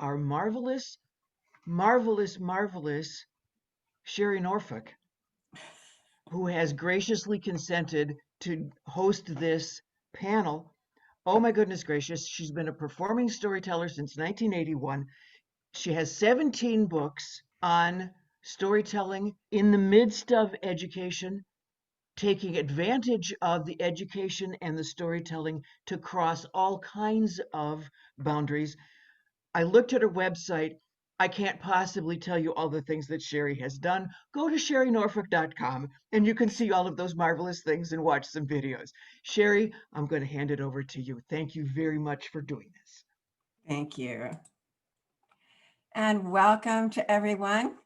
our marvelous, marvelous, marvelous Sherry Norfolk, who has graciously consented to host this panel. Oh my goodness gracious, she's been a performing storyteller since 1981. She has 17 books on storytelling in the midst of education, taking advantage of the education and the storytelling to cross all kinds of boundaries. I looked at her website. I can't possibly tell you all the things that Sherry has done. Go to sherrynorfolk.com and you can see all of those marvelous things and watch some videos. Sherry, I'm going to hand it over to you. Thank you very much for doing this. Thank you. And welcome to everyone.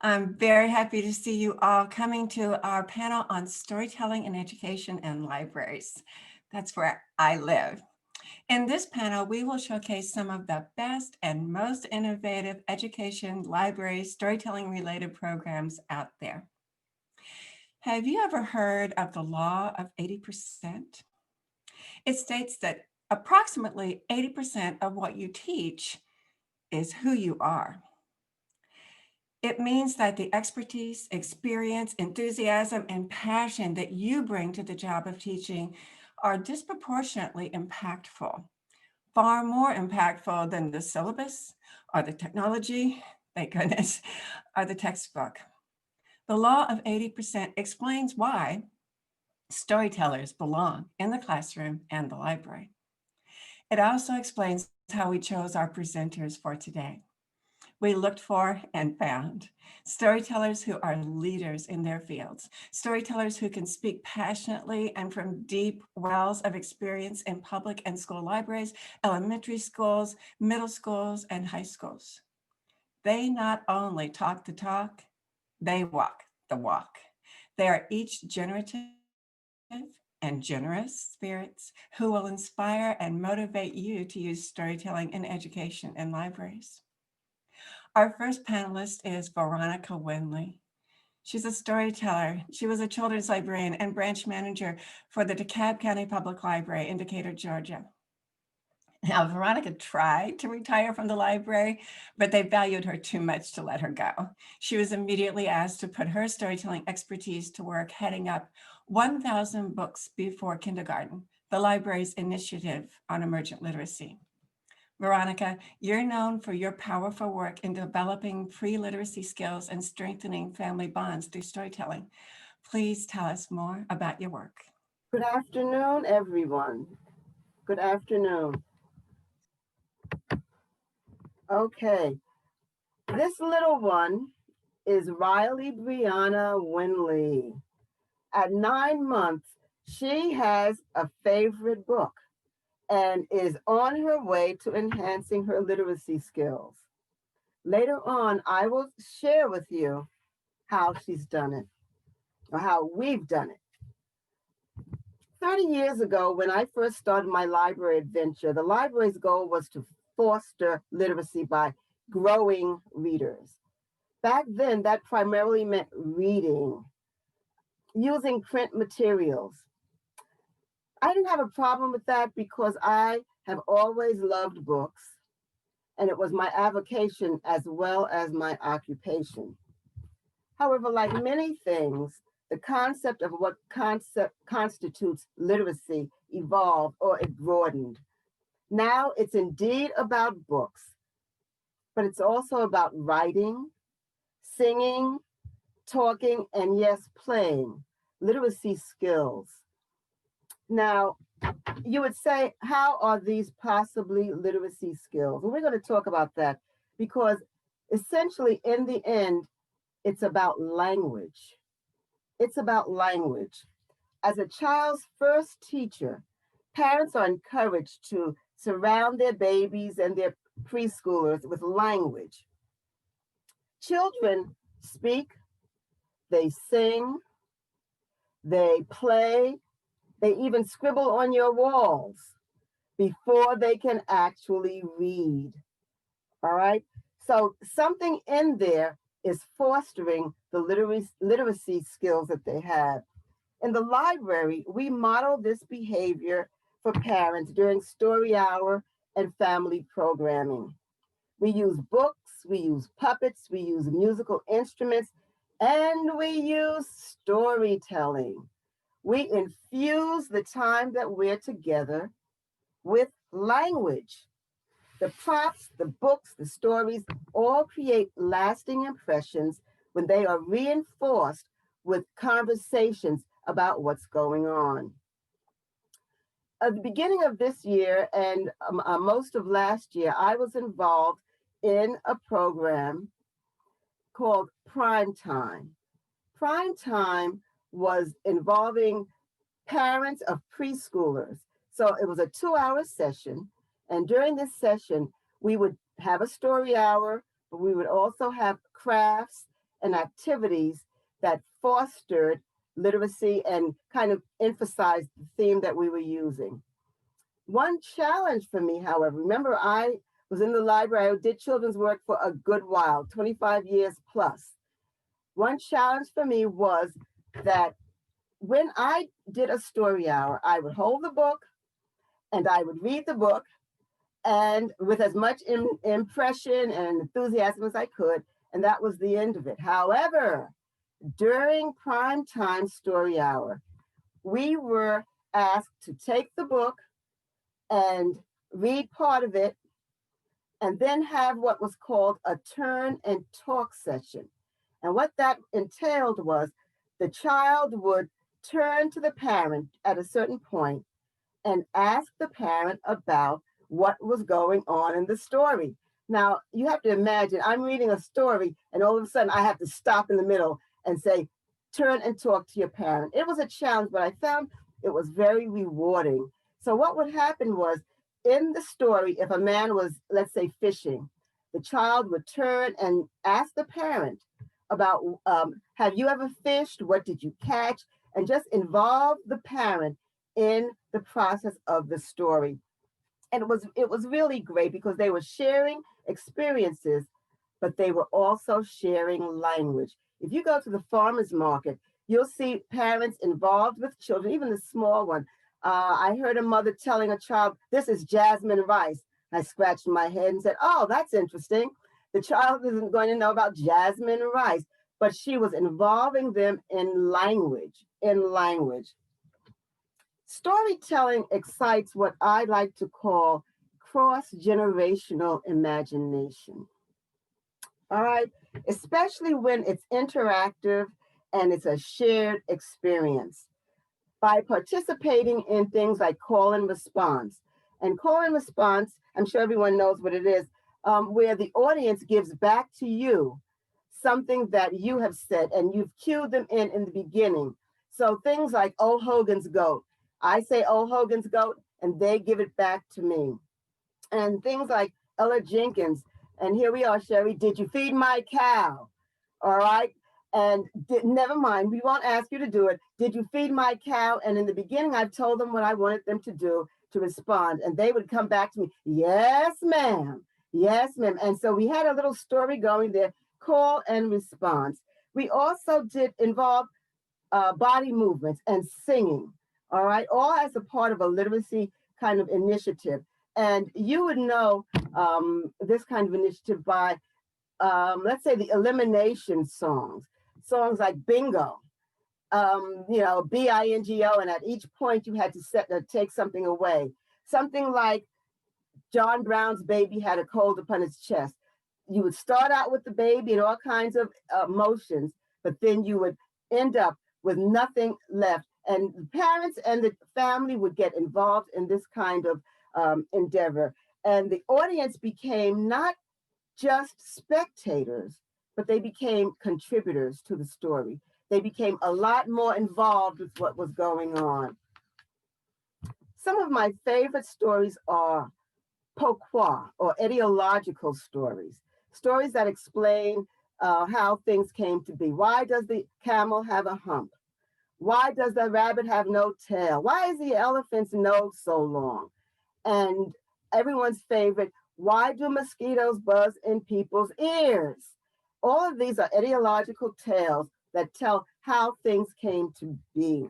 I'm very happy to see you all coming to our panel on storytelling in education and libraries. That's where I live. In this panel, we will showcase some of the best and most innovative education, library, storytelling related programs out there. Have you ever heard of the law of 80%? It states that approximately 80% of what you teach is who you are. It means that the expertise, experience, enthusiasm, and passion that you bring to the job of teaching are disproportionately impactful, far more impactful than the syllabus or the technology, thank goodness, or the textbook. The law of 80% explains why storytellers belong in the classroom and the library. It also explains how we chose our presenters for today. We looked for and found storytellers who are leaders in their fields, storytellers who can speak passionately and from deep wells of experience in public and school libraries, elementary schools, middle schools, and high schools. They not only talk the talk, they walk the walk. They are each generative and generous spirits who will inspire and motivate you to use storytelling in education and libraries. Our first panelist is Veronica Winley. She's a storyteller. She was a children's librarian and branch manager for the DeKalb County Public Library in Decatur, Georgia. Now, Veronica tried to retire from the library, but they valued her too much to let her go. She was immediately asked to put her storytelling expertise to work heading up 1,000 books before kindergarten, the library's initiative on emergent literacy. Veronica, you're known for your powerful work in developing pre-literacy skills and strengthening family bonds through storytelling. Please tell us more about your work. Good afternoon, everyone. Good afternoon. Okay, this little one is Riley Brianna Winley. At 9 months, she has a favorite book and is on her way to enhancing her literacy skills. Later on, I will share with you how she's done it, or how we've done it. 30 years ago, when I first started my library adventure, the library's goal was to foster literacy by growing readers. Back then, that primarily meant reading, using print materials. I didn't have a problem with that because I have always loved books, and it was my avocation as well as my occupation. However, like many things, the concept of what constitutes literacy evolved or it broadened. Now it's indeed about books, but it's also about writing, singing, talking, and yes, playing, literacy skills. Now, you would say, how are these possibly literacy skills? Well, we're going to talk about that because essentially in the end, it's about language. It's about language. As a child's first teacher, parents are encouraged to surround their babies and their preschoolers with language. Children speak, they sing, they play, they even scribble on your walls before they can actually read. All right? So something in there is fostering the literacy skills that they have. In the library, we model this behavior for parents during story hour and family programming. We use books, we use puppets, we use musical instruments, and we use storytelling. We infuse the time that we're together with language. The props, the books, the stories all create lasting impressions when they are reinforced with conversations about what's going on. At the beginning of this year and most of last year, I was involved in a program called Prime Time. Prime Time was involving parents of preschoolers. So it was a 2-hour session. And during this session, we would have a story hour, but we would also have crafts and activities that fostered literacy and kind of emphasized the theme that we were using. One challenge for me, however, remember I was in the library, I did children's work for a good while, 25 years plus. One challenge for me was that when I did a story hour, I would hold the book and I would read the book and with as much impression and enthusiasm as I could, and that was the end of it. However, during prime time story hour, we were asked to take the book and read part of it and then have what was called a turn and talk session. And what that entailed was the child would turn to the parent at a certain point and ask the parent about what was going on in the story. Now, you have to imagine, I'm reading a story and all of a sudden I have to stop in the middle and say, turn and talk to your parent. It was a challenge, but I found it was very rewarding. So what would happen was in the story, if a man was, let's say, fishing, the child would turn and ask the parent about, have you ever fished? What did you catch? And just involve the parent in the process of the story. And it was really great because they were sharing experiences, but they were also sharing language. If you go to the farmer's market, you'll see parents involved with children, even the small one. I heard a mother telling a child, this is jasmine rice. I scratched my head and said, oh, that's interesting. The child isn't going to know about jasmine rice, but she was involving them in language, Storytelling excites what I like to call cross-generational imagination. All right, especially when it's interactive and it's a shared experience. By participating in things like call and response. And call and response, I'm sure everyone knows what it is, where the audience gives back to you something that you have said and you've cued them in the beginning. So things like, oh, Hogan's goat. I say, oh, Hogan's goat, and they give it back to me. And things like Ella Jenkins, and here we are, Sherry, did you feed my cow? All right. And never mind, we won't ask you to do it. Did you feed my cow? And in the beginning, I told them what I wanted them to do to respond. And they would come back to me, yes, ma'am. Yes, ma'am. And so we had a little story going there, call and response. We also did involve body movements and singing, all right, all as a part of a literacy kind of initiative. And you would know this kind of initiative by, let's say, the elimination songs like bingo, bingo, and at each point you had to take something away. Something like John Brown's baby had a cold upon his chest. You would start out with the baby and all kinds of motions, but then you would end up with nothing left. And the parents and the family would get involved in this kind of endeavor. And the audience became not just spectators, but they became contributors to the story. They became a lot more involved with what was going on. Some of my favorite stories are pourquoi, or etiological stories, stories that explain how things came to be. Why does the camel have a hump? Why does the rabbit have no tail? Why is the elephant's nose so long? And everyone's favorite, why do mosquitoes buzz in people's ears? All of these are etiological tales that tell how things came to be.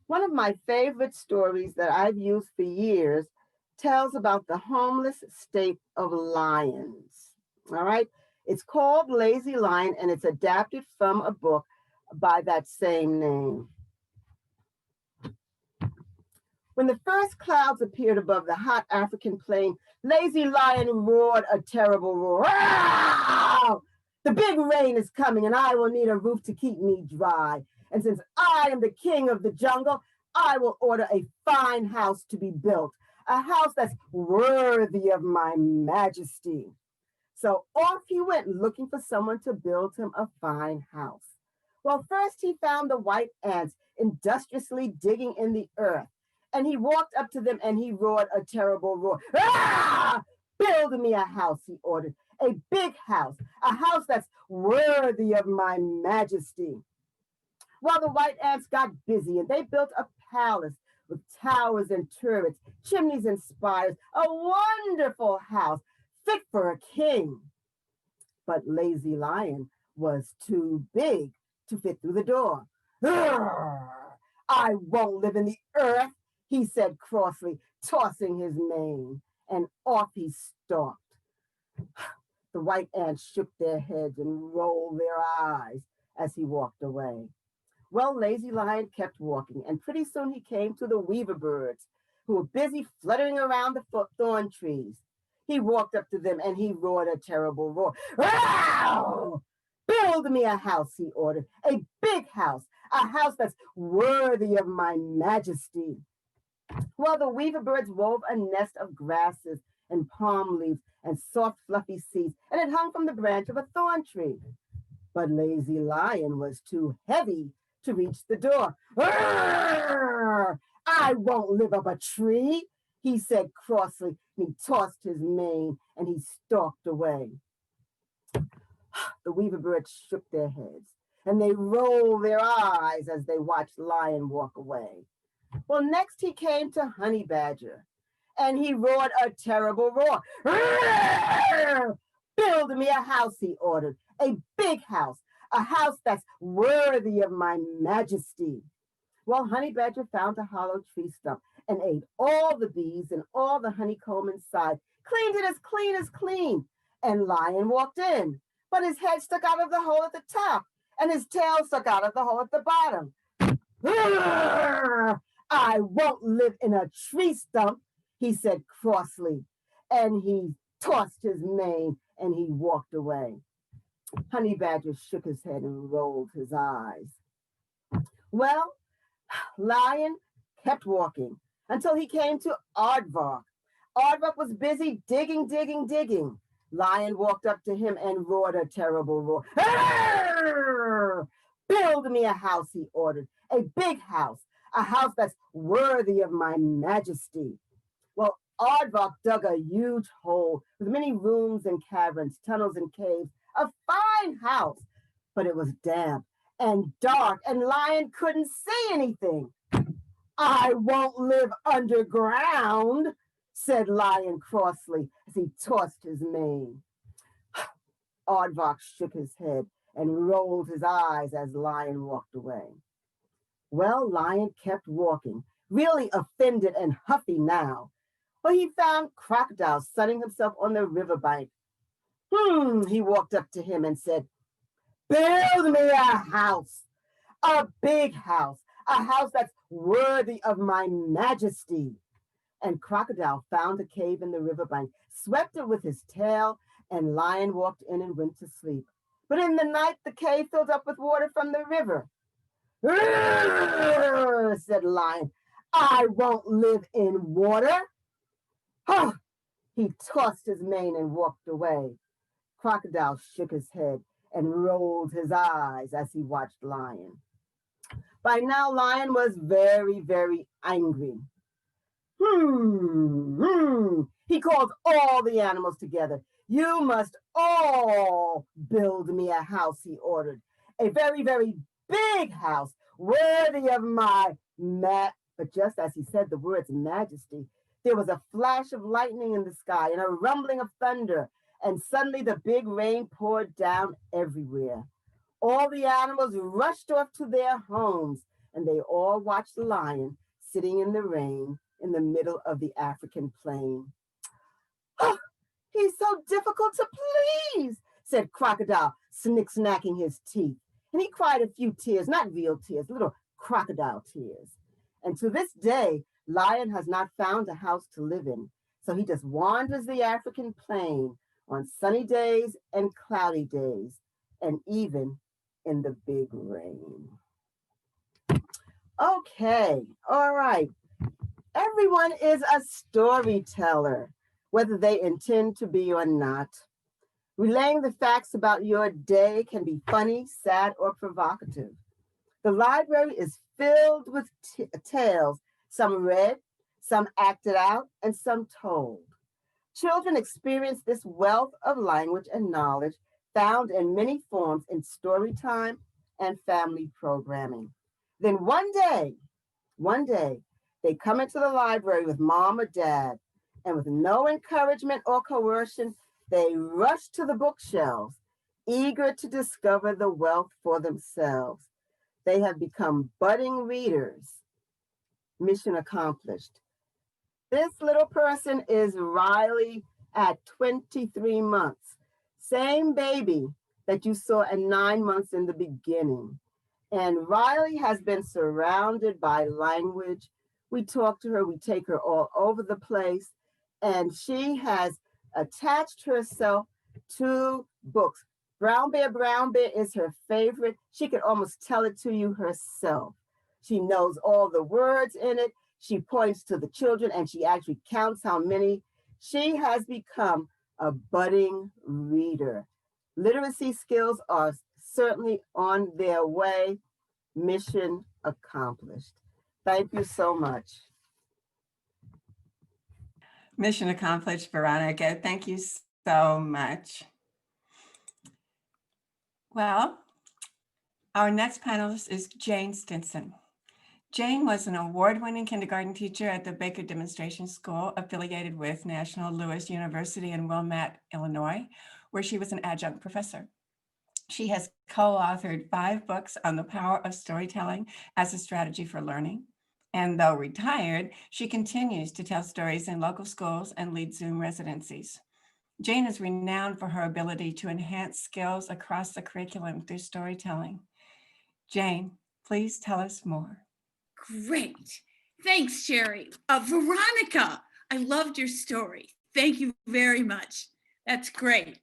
One of my favorite stories that I've used for years tells about the homeless state of lions. All right. It's called Lazy Lion, and it's adapted from a book by that same name. When the first clouds appeared above the hot African plain, Lazy Lion roared a terrible roar. "Row! The big rain is coming, and I will need a roof to keep me dry. And since I am the king of the jungle, I will order a fine house to be built, a house that's worthy of my majesty." So off he went looking for someone to build him a fine house. Well, first he found the white ants industriously digging in the earth. And he walked up to them and he roared a terrible roar. "Ah! Build me a house," he ordered. "A big house, a house that's worthy of my majesty." Well, the white ants got busy and they built a palace with towers and turrets, chimneys and spires, a wonderful house fit for a king. But Lazy Lion was too big to fit through the door. "Arr! I won't live in the earth," he said crossly, tossing his mane, and off he stalked. The white ants shook their heads and rolled their eyes as he walked away. Well, Lazy Lion kept walking, and pretty soon he came to the weaver birds, who were busy fluttering around the thorn trees. He walked up to them and he roared a terrible roar. "Row! Build me a house," he ordered, "a big house, a house that's worthy of my majesty." Well, the weaver birds wove a nest of grasses and palm leaves and soft, fluffy seeds, and it hung from the branch of a thorn tree. But Lazy Lion was too heavy to reach the door. "Arr! I won't live up a tree," he said crossly, and he tossed his mane and he stalked away. The weaver birds shook their heads and they rolled their eyes as they watched Lion walk away. Well, next he came to Honey Badger, and he roared a terrible roar. "Arr! Build me a house," he ordered, "a big house, a house that's worthy of my majesty." Well, Honey Badger found a hollow tree stump and ate all the bees and all the honeycomb inside, cleaned it as clean as clean. And Lion walked in, but his head stuck out of the hole at the top, and his tail stuck out of the hole at the bottom. "Arr! I won't live in a tree stump," he said crossly, and he tossed his mane and he walked away. Honey Badger shook his head and rolled his eyes. Well, Lion kept walking until he came to Aardvark. Aardvark was busy digging, digging, digging. Lion walked up to him and roared a terrible roar. "Arr! Build me a house," he ordered, "a big house, a house that's worthy of my majesty." Well, Aardvark dug a huge hole with many rooms and caverns, tunnels and caves, a fine house, but it was damp and dark, and Lion couldn't see anything. "I won't live underground," said Lion crossly as he tossed his mane. Aardvark shook his head and rolled his eyes as Lion walked away. Well, Lion kept walking, really offended and huffy now. But he found Crocodile sunning himself on the riverbank. He walked up to him and said, "Build me a house, a big house, a house that's worthy of my majesty." And Crocodile found a cave in the riverbank, swept it with his tail, and Lion walked in and went to sleep. But in the night, the cave filled up with water from the river. "Arr!" said Lion, "I won't live in water." He tossed his mane and walked away. Crocodile shook his head and rolled his eyes as he watched Lion. By now, Lion was very, very angry. He called all the animals together. "You must all build me a house," he ordered. "A very, very big house, worthy of my But just as he said the words majesty, there was a flash of lightning in the sky and a rumbling of thunder, and suddenly the big rain poured down everywhere. All the animals rushed off to their homes, and they all watched the Lion sitting in the rain in the middle of the African plain. "Oh, he's so difficult to please," said Crocodile, snacking his teeth. And he cried a few tears, not real tears, little crocodile tears. And to this day, Lion has not found a house to live in. So he just wanders the African plain on sunny days and cloudy days, and even in the big rain. Okay, all right. Everyone is a storyteller, whether they intend to be or not. Relaying the facts about your day can be funny, sad, or provocative. The library is filled with tales, some read, some acted out, and some told. Children experience this wealth of language and knowledge found in many forms in story time and family programming. Then one day, they come into the library with mom or dad, and with no encouragement or coercion, they rush to the bookshelves, eager to discover the wealth for themselves. They have become budding readers. Mission accomplished. This little person is Riley at 23 months. Same baby that you saw at 9 months in the beginning. And Riley has been surrounded by language. We talk to her, we take her all over the place, and she has attached herself to books. Brown Bear is her favorite. She could almost tell it to you herself. She knows all the words in it. She points to the children and she actually counts how many. She has become a budding reader. Literacy skills are certainly on their way. Mission accomplished. Thank you so much. Mission accomplished, Veronica. Thank you so much. Well, our next panelist is Jane Stinson. Jane was an award-winning kindergarten teacher at the Baker Demonstration School, affiliated with National Louis University in Wilmette, Illinois, where she was an adjunct professor. She has co-authored 5 books on the power of storytelling as a strategy for learning. And though retired, she continues to tell stories in local schools and lead Zoom residencies. Jane is renowned for her ability to enhance skills across the curriculum through storytelling. Jane, please tell us more. Great. Thanks, Sherry. Veronica, I loved your story. Thank you very much. That's great.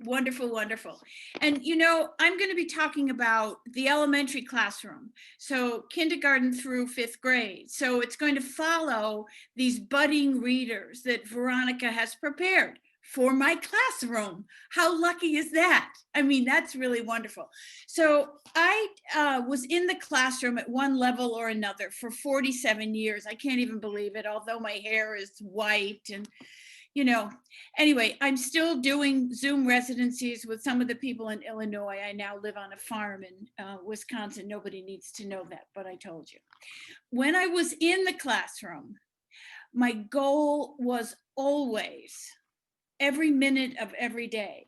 Wonderful, wonderful. And you know, I'm going to be talking about the elementary classroom. So kindergarten through 5th grade. So it's going to follow these budding readers that Veronica has prepared for my classroom. How lucky is that? I mean, that's really wonderful. So I was in the classroom at one level or another for 47 years. I can't even believe it, although my hair is white and, you know, anyway, I'm still doing Zoom residencies with some of the people in Illinois. I now live on a farm in Wisconsin. Nobody needs to know that, but I told you. When I was in the classroom, my goal was always, every minute of every day,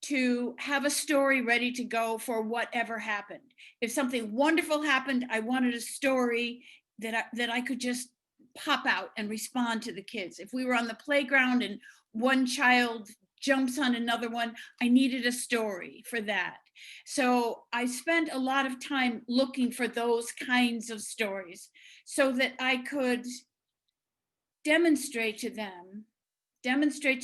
to have a story ready to go for whatever happened. If something wonderful happened, I wanted a story that I could just pop out and respond to the kids. If we were on the playground and one child jumps on another one, I needed a story for that. So I spent a lot of time looking for those kinds of stories so that I could demonstrate to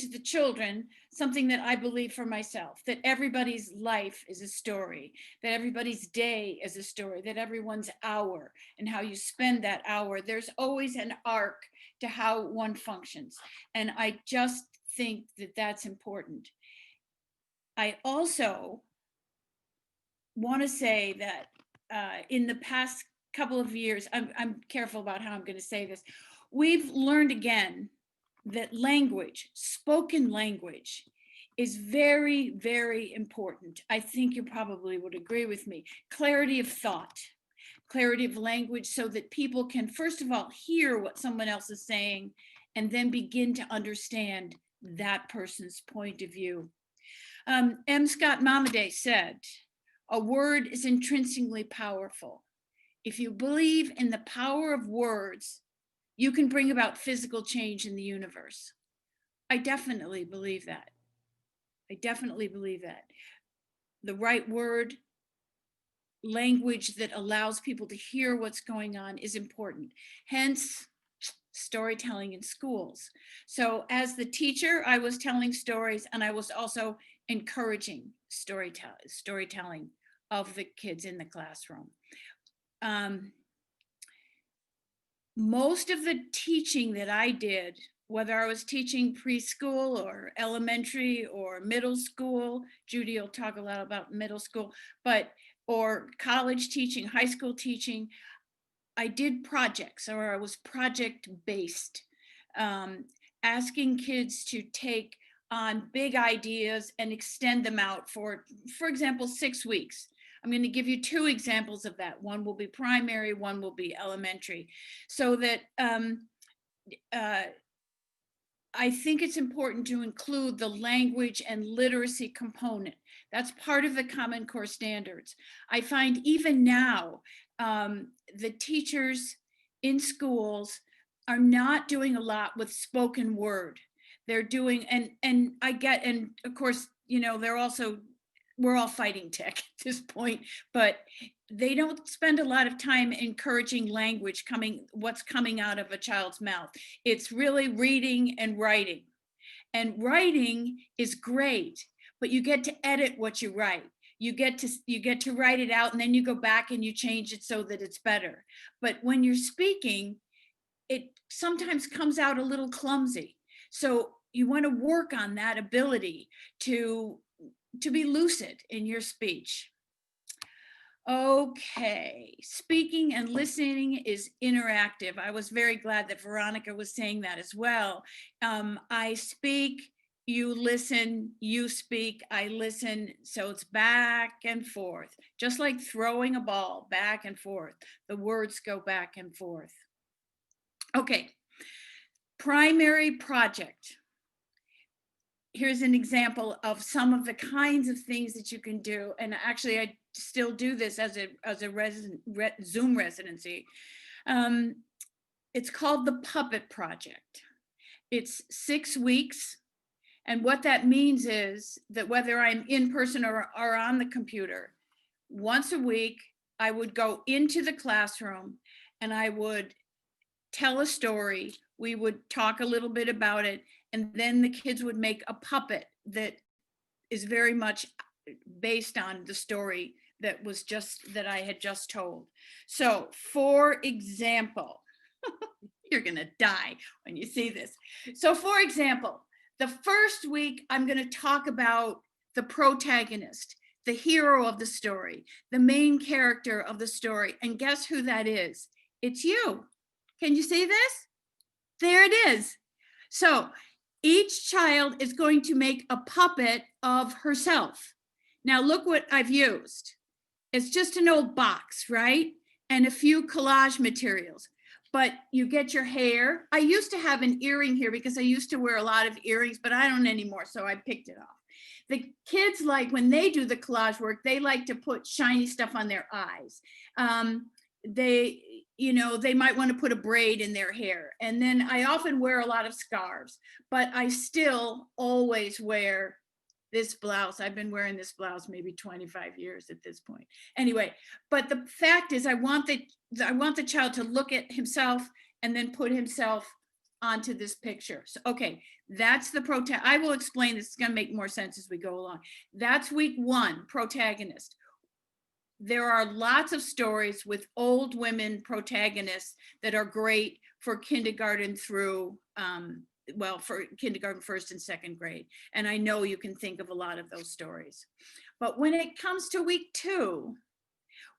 the children something that I believe for myself, that everybody's life is a story, that everybody's day is a story, that everyone's hour and how you spend that hour, there's always an arc to how one functions. And I just think that that's important. I also want to say that in the past couple of years, I'm careful about how I'm going to say this, we've learned again that language, spoken language, is very, very important. I think you probably would agree with me. Clarity of thought, clarity of language, so that people can, first of all, hear what someone else is saying, and then begin to understand that person's point of view. M. Scott Momaday said, "A word is intrinsically powerful. If you believe in the power of words, you can bring about physical change in the universe. I definitely believe that. I definitely believe that. The right word, language that allows people to hear what's going on is important. Hence, storytelling in schools. So as the teacher, I was telling stories, and I was also encouraging storytelling of the kids in the classroom. Most of the teaching that I did, whether I was teaching preschool or elementary or middle school, Judy will talk a lot about middle school, or college teaching, high school teaching, I did projects, or I was project based, asking kids to take on big ideas and extend them out for example, 6 weeks. I'm going to give you 2 examples of that. One will be primary, one will be elementary, so that I think it's important to include the language and literacy component. That's part of the Common Core standards. I find even now, the teachers in schools are not doing a lot with spoken word. They're doing, and of course, we're all fighting tech at this point, but they don't spend a lot of time encouraging language what's coming out of a child's mouth. It's really reading and writing. And writing is great, but you get to edit what you write. You get to write it out, and then you go back and you change it so that it's better. But when you're speaking, it sometimes comes out a little clumsy. So you want to work on that ability to be lucid in your speech. Okay, speaking and listening is interactive. I was very glad that Veronica was saying that as well. I speak, you listen, you speak, I listen. So it's back and forth, just like throwing a ball back and forth. The words go back and forth. Okay, primary project. Here's an example of some of the kinds of things that you can do. And actually, I still do this as a Zoom residency. It's called the Puppet Project. It's 6 weeks. And what that means is that whether I'm in person or on the computer, once a week, I would go into the classroom and I would tell a story. We would talk a little bit about it, and then the kids would make a puppet that is very much based on the story that I had just told. So, for example, you're gonna die when you see this. So, for example, the first week I'm gonna talk about the protagonist, the hero of the story, the main character of the story, and guess who that is? It's you. Can you see this? There it is. So each child is going to make a puppet of herself. Now look what I've used. It's just an old box, right? And a few collage materials. But you get your hair. I used to have an earring here because I used to wear a lot of earrings, but I don't anymore, so I picked it off. The kids, like when they do the collage work, they like to put shiny stuff on their eyes. They might want to put a braid in their hair. And then I often wear a lot of scarves, but I still always wear this blouse. I've been wearing this blouse maybe 25 years at this point. Anyway, but the fact is I want the child to look at himself and then put himself onto this picture. So, okay, that's the protagonist. I will explain this. It's going to make more sense as we go along. That's week 1, protagonist. There are lots of stories with old women protagonists that are great for kindergarten through, for kindergarten 1st and 2nd grade. And I know you can think of a lot of those stories. But when it comes to week 2,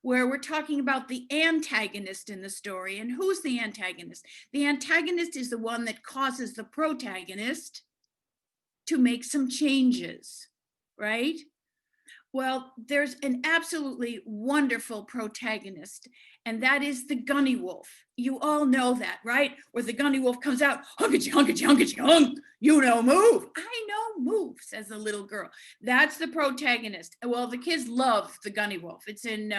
where we're talking about the antagonist in the story, and who's the antagonist? The antagonist is the one that causes the protagonist to make some changes, right? Well, there's an absolutely wonderful protagonist, and that is the Gunny Wolf. You all know that, right? Where the Gunny Wolf comes out, hunkity, hunkity, hunkity, hunk, you know, move. I know, move, says the little girl. That's the protagonist. Well, the kids love the Gunny Wolf. It's in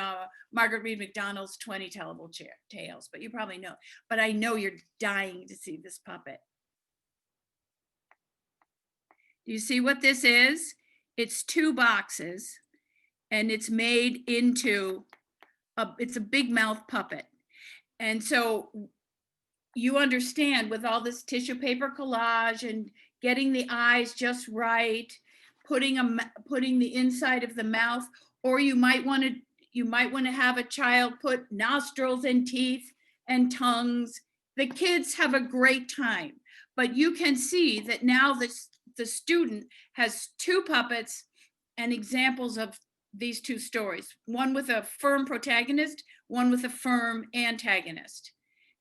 Margaret Reed McDonald's 20 Tellable Tales, but you probably know. But I know you're dying to see this puppet. Do you see what this is? It's 2 boxes. And it's made into it's a big mouth puppet. And so you understand, with all this tissue paper collage and getting the eyes just right, putting the inside of the mouth, or you might want to have a child put nostrils and teeth and tongues. The kids have a great time, but you can see that now the student has 2 puppets and examples of these 2 stories, one with a firm protagonist, one with a firm antagonist.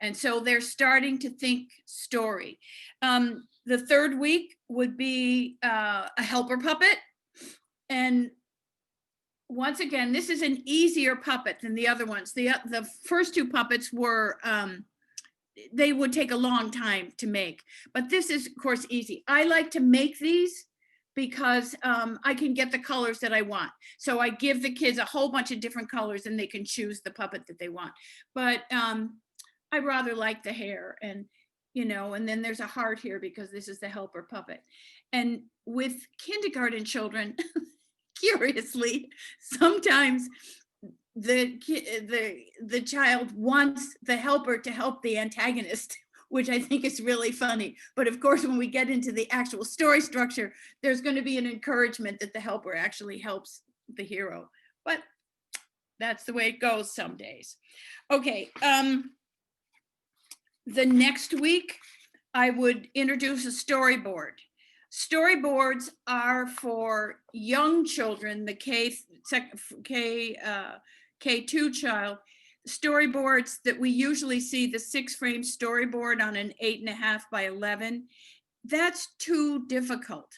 And so they're starting to think story. The 3rd week would be a helper puppet. And once again, this is an easier puppet than the other ones. The first 2 puppets were, they would take a long time to make, but this is, of course, easy. I like to make these because I can get the colors that I want. So I give the kids a whole bunch of different colors and they can choose the puppet that they want. But I rather like the hair, and, you know, and then there's a heart here because this is the helper puppet. And with kindergarten children, curiously, sometimes the child wants the helper to help the antagonist, which I think is really funny. But of course, when we get into the actual story structure, there's going to be an encouragement that the helper actually helps the hero. But that's the way it goes some days. Okay, the next week, I would introduce a storyboard. Storyboards are for young children, the K2 child. Storyboards that we usually see, the 6-frame storyboard on an 8.5 by 11, that's too difficult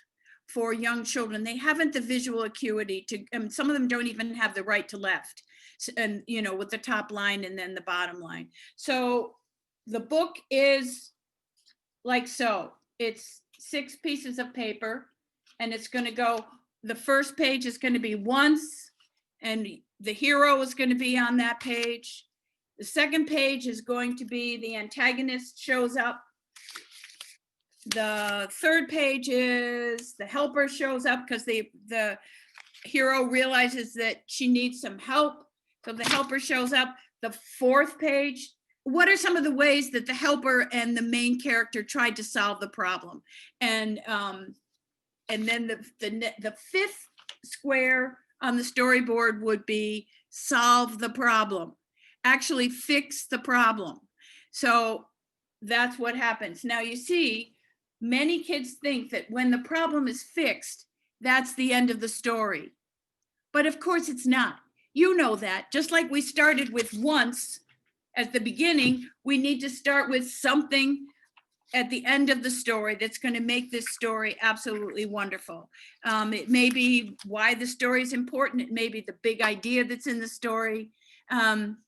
for young children. They haven't the visual acuity to, some of them don't even have the right to left, and, you know, with the top line and then the bottom line. So the book is like so. It's 6 pieces of paper, and it's going to go, the first page is going to be once, and the hero is going to be on that page. The second page is going to be the antagonist shows up. The third page is the helper shows up because the hero realizes that she needs some help. So the helper shows up. The 4th page, what are some of the ways that the helper and the main character tried to solve the problem? And then the 5th square on the storyboard would be solve the problem, actually fix the problem. So that's what happens. Now you see, many kids think that when the problem is fixed, that's the end of the story. But of course it's not. You know that, just like we started with once at the beginning, we need to start with something at the end of the story that's going to make this story absolutely wonderful. It may be why the story is important. It may be the big idea that's in the story,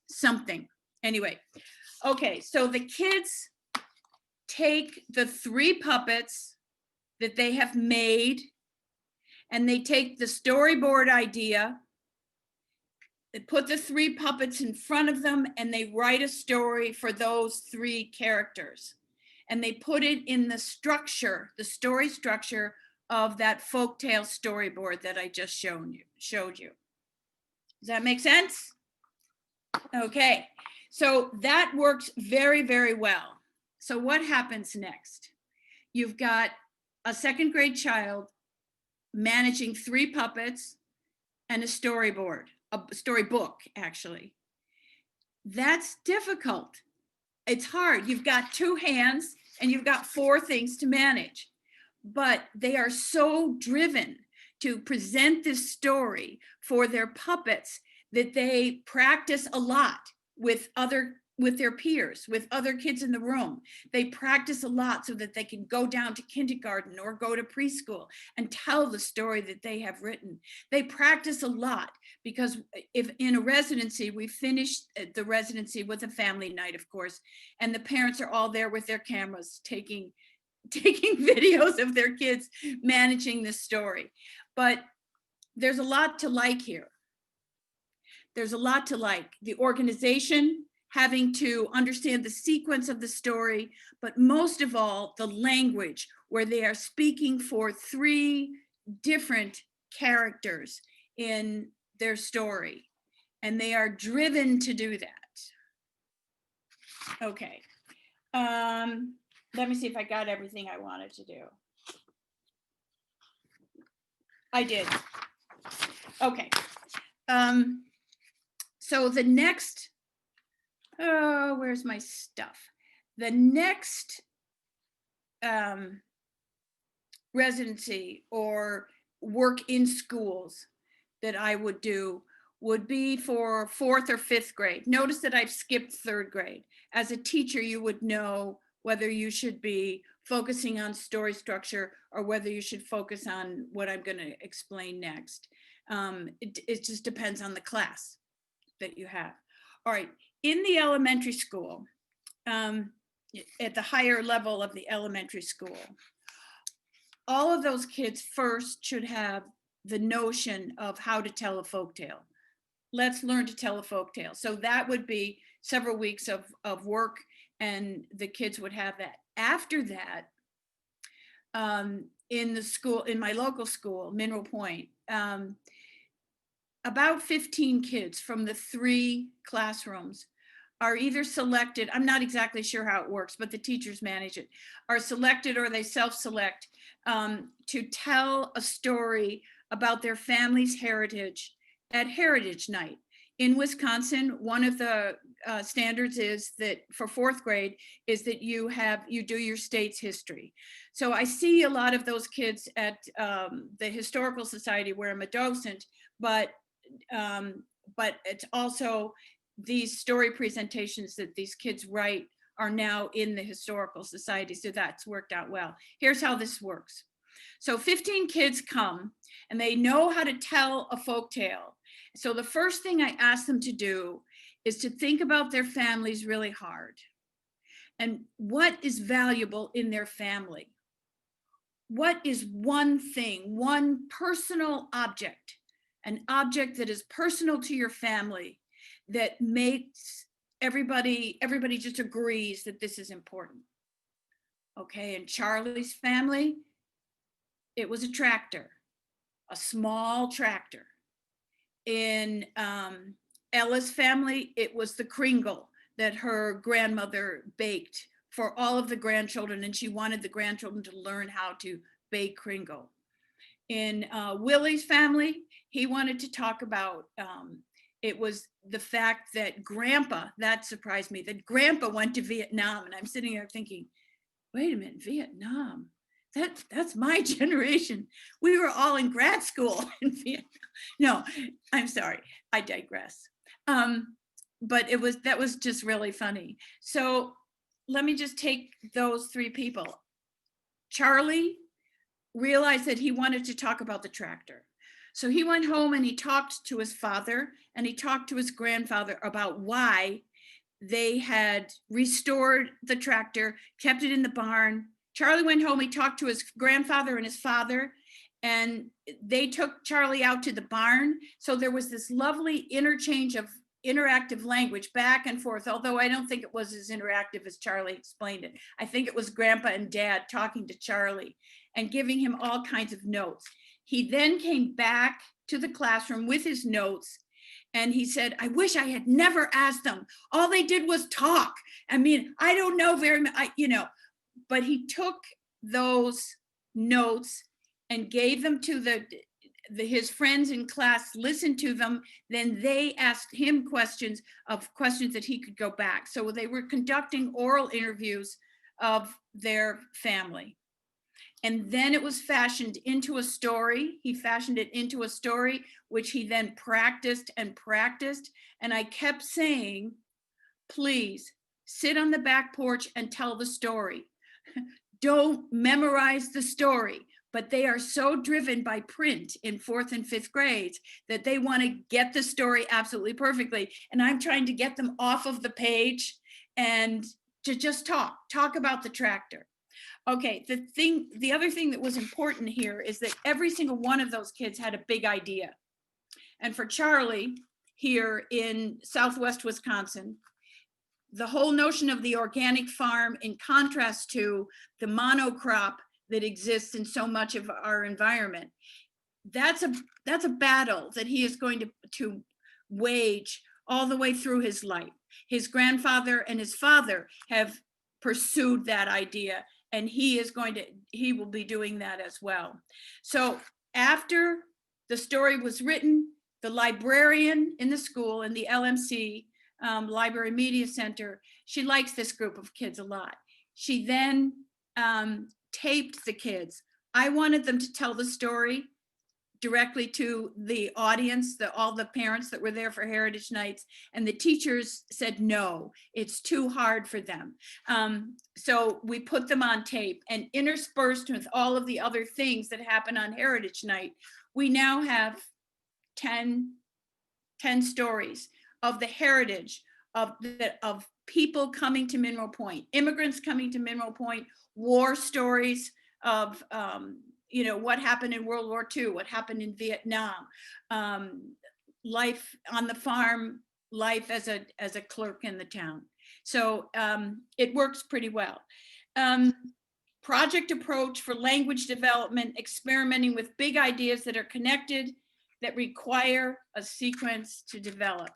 something. Anyway, okay, so the kids take the 3 puppets that they have made, and they take the storyboard idea, they put the 3 puppets in front of them, and they write a story for those 3 characters. And they put it in the structure, the story structure of that folktale storyboard that I just showed you. Does that make sense? Okay, so that works very, very well. So what happens next? You've got a 2nd grade child managing 3 puppets and a storyboard, a storybook, actually. That's difficult. It's hard. You've got 2 hands and you've got 4 things to manage, but they are so driven to present this story for their puppets that they practice a lot with other with their peers, with other kids in the room. They practice a lot so that they can go down to kindergarten or go to preschool and tell the story that they have written. They practice a lot because if in a residency, we finished the residency with a family night, of course, and the parents are all there with their cameras taking videos of their kids managing the story. But there's a lot to like here. There's a lot to like. The organization, having to understand the sequence of the story, but most of all, the language, where they are speaking for 3 different characters in their story, and they are driven to do that. Okay. Let me see if I got everything I wanted to do. I did. Okay. So the next, where's my stuff? The next residency or work in schools that I would do would be for 4th or 5th grade. Notice that I've skipped 3rd grade. As a teacher, you would know whether you should be focusing on story structure or whether you should focus on what I'm going to explain next. It just depends on the class that you have. All right, in the elementary school, at the higher level of the elementary school, all of those kids first should have the notion of how to tell a folktale. Let's learn to tell a folktale. So that would be several weeks of work, and the kids would have that. After that, in the school, in my local school, Mineral Point, about 15 kids from the 3 classrooms are either selected, I'm not exactly sure how it works, but the teachers manage it, are selected or they self-select to tell a story about their family's heritage at Heritage Night. In Wisconsin, one of the standards is that for 4th grade is that you do your state's history. So I see a lot of those kids at the Historical Society where I'm a docent, but it's also these story presentations that these kids write are now in the Historical Society, so that's worked out well. Here's how this works. So 15 kids come and they know how to tell a folk tale. So the first thing I ask them to do is to think about their families really hard and what is valuable in their family. What is one thing, one personal object, an object that is personal to your family that makes everybody just agrees that this is important. Okay, in Charlie's family, it was a tractor, a small tractor. In Ella's family, it was the Kringle that her grandmother baked for all of the grandchildren, and she wanted the grandchildren to learn how to bake Kringle. In Willie's family, he wanted to talk about, it was the fact that Grandpa, that surprised me, that Grandpa went to Vietnam. And I'm sitting there thinking, wait a minute, Vietnam, that's my generation. We were all in grad school in Vietnam. No, I'm sorry, I digress. But that was just really funny. So let me just take those 3 people. Charlie realized that he wanted to talk about the tractor. So he went home and he talked to his father and he talked to his grandfather about why they had restored the tractor, kept it in the barn. Charlie went home, he talked to his grandfather and his father, and they took Charlie out to the barn. So there was this lovely interchange of interactive language back and forth, although I don't think it was as interactive as Charlie explained it. I think it was Grandpa and Dad talking to Charlie and giving him all kinds of notes. He then came back to the classroom with his notes and he said, I wish I had never asked them. All they did was talk. I mean, I don't know very much, but he took those notes and gave them to his friends in class, listened to them, then they asked him questions that he could go back. So they were conducting oral interviews of their family. And then it was fashioned into a story. He fashioned it into a story, which he then practiced and practiced. And I kept saying, please sit on the back porch and tell the story. Don't memorize the story, but they are so driven by print in 4th and 5th grades that they want to get the story absolutely perfectly. And I'm trying to get them off of the page and to just talk about the tractor. Okay, the other thing that was important here is that every single one of those kids had a big idea. And for Charlie, here in Southwest Wisconsin, the whole notion of the organic farm in contrast to the monocrop that exists in so much of our environment, that's a battle that he is going to wage all the way through his life. His grandfather and his father have pursued that idea, and he will be doing that as well. So after the story was written, the librarian in the school, in the LMC, Library Media Center, she likes this group of kids a lot. She then taped the kids. I wanted them to tell the story directly to the audience, all the parents that were there for Heritage Nights, and the teachers said, no, it's too hard for them. So we put them on tape, and interspersed with all of the other things that happen on Heritage Night, we now have 10 stories of the heritage of people coming to Mineral Point, immigrants coming to Mineral Point, war stories of what happened in World War II, what happened in Vietnam, life on the farm, life as a clerk in the town. So it works pretty well. Project approach for language development, experimenting with big ideas that are connected, that require a sequence to develop.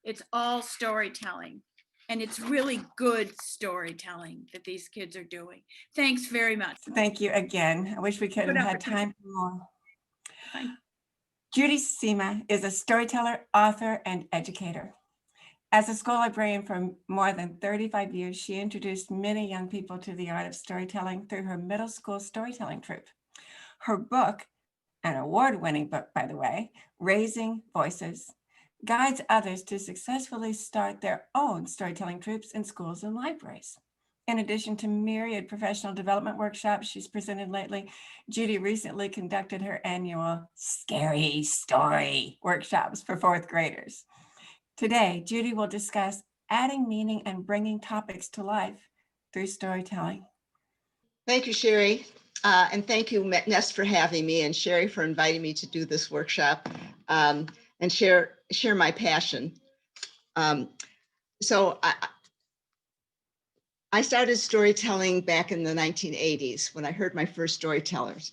It's all storytelling, and it's really good storytelling that these kids are doing. Thanks very much. Thank you again. I wish we could have had time for more. Bye. Judy Sima is a storyteller, author, and educator. As a school librarian for more than 35 years, she introduced many young people to the art of storytelling through her middle school storytelling troupe. Her book, an award-winning book, by the way, Raising Voices, guides others to successfully start their own storytelling troupes in schools and libraries. In addition to myriad professional development workshops she's presented lately, Judy recently conducted her annual Scary Story workshops for 4th graders. Today, Judy will discuss adding meaning and bringing topics to life through storytelling. Thank you, Sherry. And thank you, Nest, for having me, and Sherry for inviting me to do this workshop and share my passion. So I started storytelling back in the 1980s when I heard my first storytellers.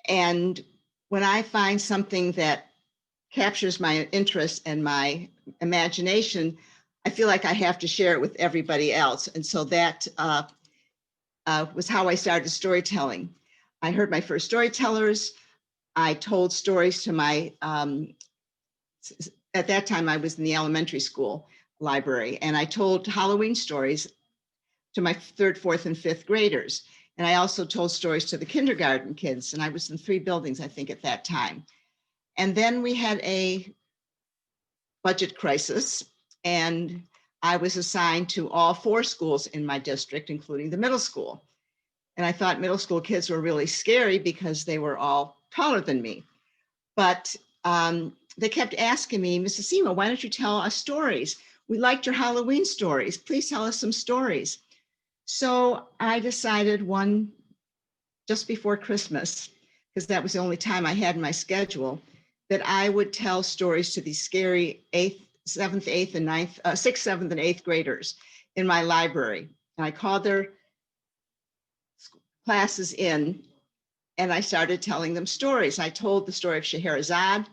And when I find something that captures my interest and my imagination, I feel like I have to share it with everybody else. And so that was how I started storytelling. I heard my first storytellers. I told stories to my, at that time I was in the elementary school library, and I told Halloween stories to my 3rd, 4th, and 5th graders. And I also told stories to the kindergarten kids, and I was in 3 buildings, I think, at that time. And then we had a budget crisis, and I was assigned to all 4 schools in my district, including the middle school. And I thought middle school kids were really scary because they were all taller than me. But they kept asking me, Mrs. Sima, why don't you tell us stories? We liked your Halloween stories. Please tell us some stories. So I decided just before Christmas, because that was the only time I had in my schedule, that I would tell stories to these scary 6th, 7th, and 8th graders in my library. And I called their classes in, and I started telling them stories. I told the story of Scheherazade,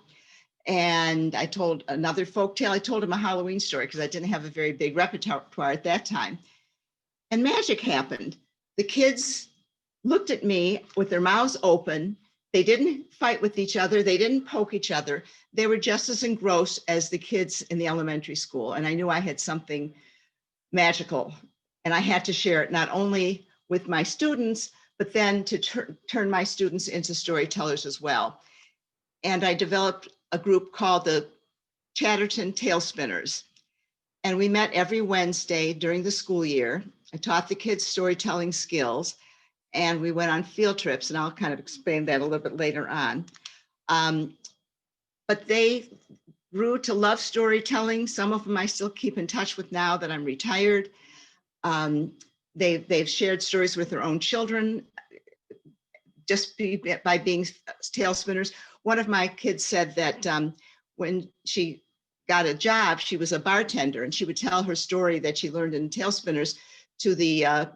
and I told another folktale. I told them a Halloween story because I didn't have a very big repertoire at that time. And magic happened. The kids looked at me with their mouths open. They didn't fight with each other. They didn't poke each other. They were just as engrossed as the kids in the elementary school. And I knew I had something magical, and I had to share it not only with my students, but then to turn my students into storytellers as well. And I developed a group called the Chatterton Tale Spinners. And we met every Wednesday during the school year. I taught the kids storytelling skills, and we went on field trips, and I'll kind of explain that a little bit later on. But they grew to love storytelling. Some of them I still keep in touch with now that I'm retired. They've shared stories with their own children just by being tale spinners. One of my kids said that when she got a job, she was a bartender, and she would tell her story that she learned in tale spinners to the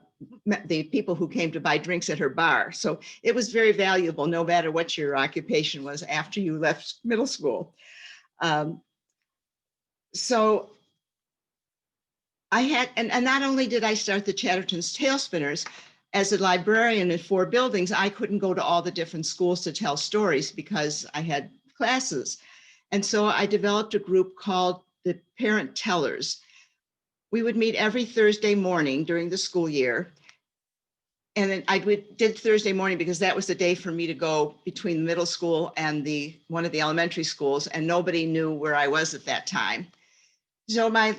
people who came to buy drinks at her bar. So it was very valuable, no matter what your occupation was after you left middle school. So I had, and not only did I start the Chatterton's Tale Spinners, as a librarian in 4 buildings, I couldn't go to all the different schools to tell stories because I had classes. And so I developed a group called the Parent Tellers. We would meet every Thursday morning during the school year. And then did Thursday morning because that was the day for me to go between the middle school and one of the elementary schools, and nobody knew where I was at that time. So my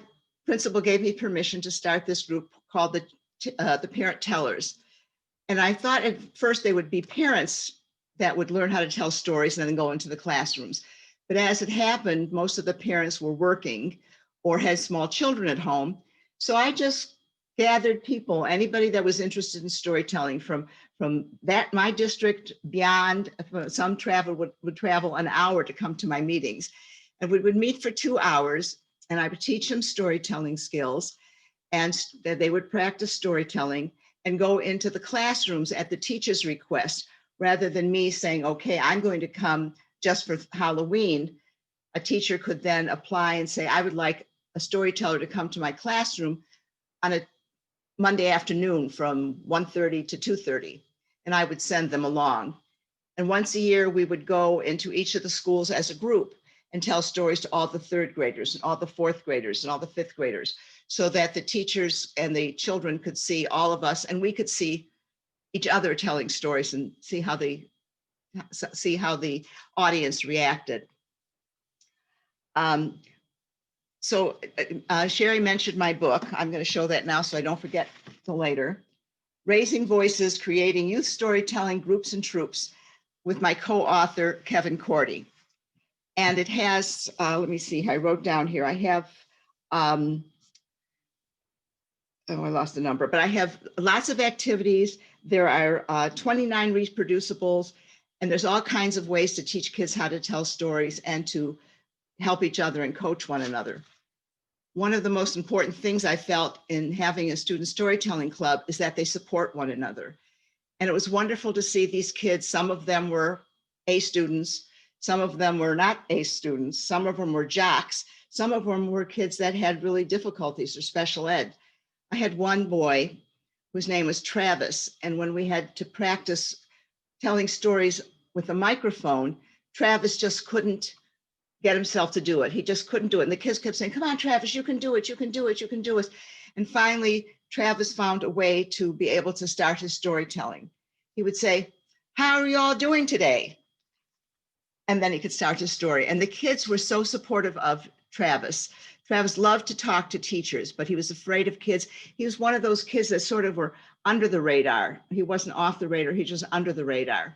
principal gave me permission to start this group called the Parent Tellers. And I thought at first they would be parents that would learn how to tell stories and then go into the classrooms. But as it happened, most of the parents were working or had small children at home. So I just gathered people, anybody that was interested in storytelling from that my district beyond. Some would travel an hour to come to my meetings. And we would meet for 2 hours, and I would teach them storytelling skills, and they would practice storytelling and go into the classrooms at the teacher's request. Rather than me saying, okay, I'm going to come just for Halloween, a teacher could then apply and say, I would like a storyteller to come to my classroom on a Monday afternoon from 1:30 to 2:30, and I would send them along. And once a year, we would go into each of the schools as a group and tell stories to all the 3rd graders and all the 4th graders and all the 5th graders, so that the teachers and the children could see all of us, and we could see each other telling stories and see how the audience reacted. So Sherry mentioned my book. I'm going to show that now so I don't forget till later. Raising Voices, Creating Youth Storytelling Groups and Troops, with my co-author, Kevin Cordy. And it has, let me see, I wrote down here, I have, I lost the number, but I have lots of activities. There are 29 reproducibles, and there's all kinds of ways to teach kids how to tell stories and to help each other and coach one another. One of the most important things I felt in having a student storytelling club is that they support one another. And it was wonderful to see these kids. Some of them were A students, some of them were not A students, some of them were jocks, some of them were kids that had really difficulties or special ed. I had one boy whose name was Travis, and when we had to practice telling stories with a microphone, Travis just couldn't get himself to do it. He just couldn't do it. And the kids kept saying, come on, Travis, you can do it, you can do it, you can do it. And finally, Travis found a way to be able to start his storytelling. He would say, how are you all doing today? And then he could start his story. And the kids were so supportive of Travis. Travis loved to talk to teachers, but he was afraid of kids. He was one of those kids that sort of were under the radar. He wasn't off the radar, he was just under the radar.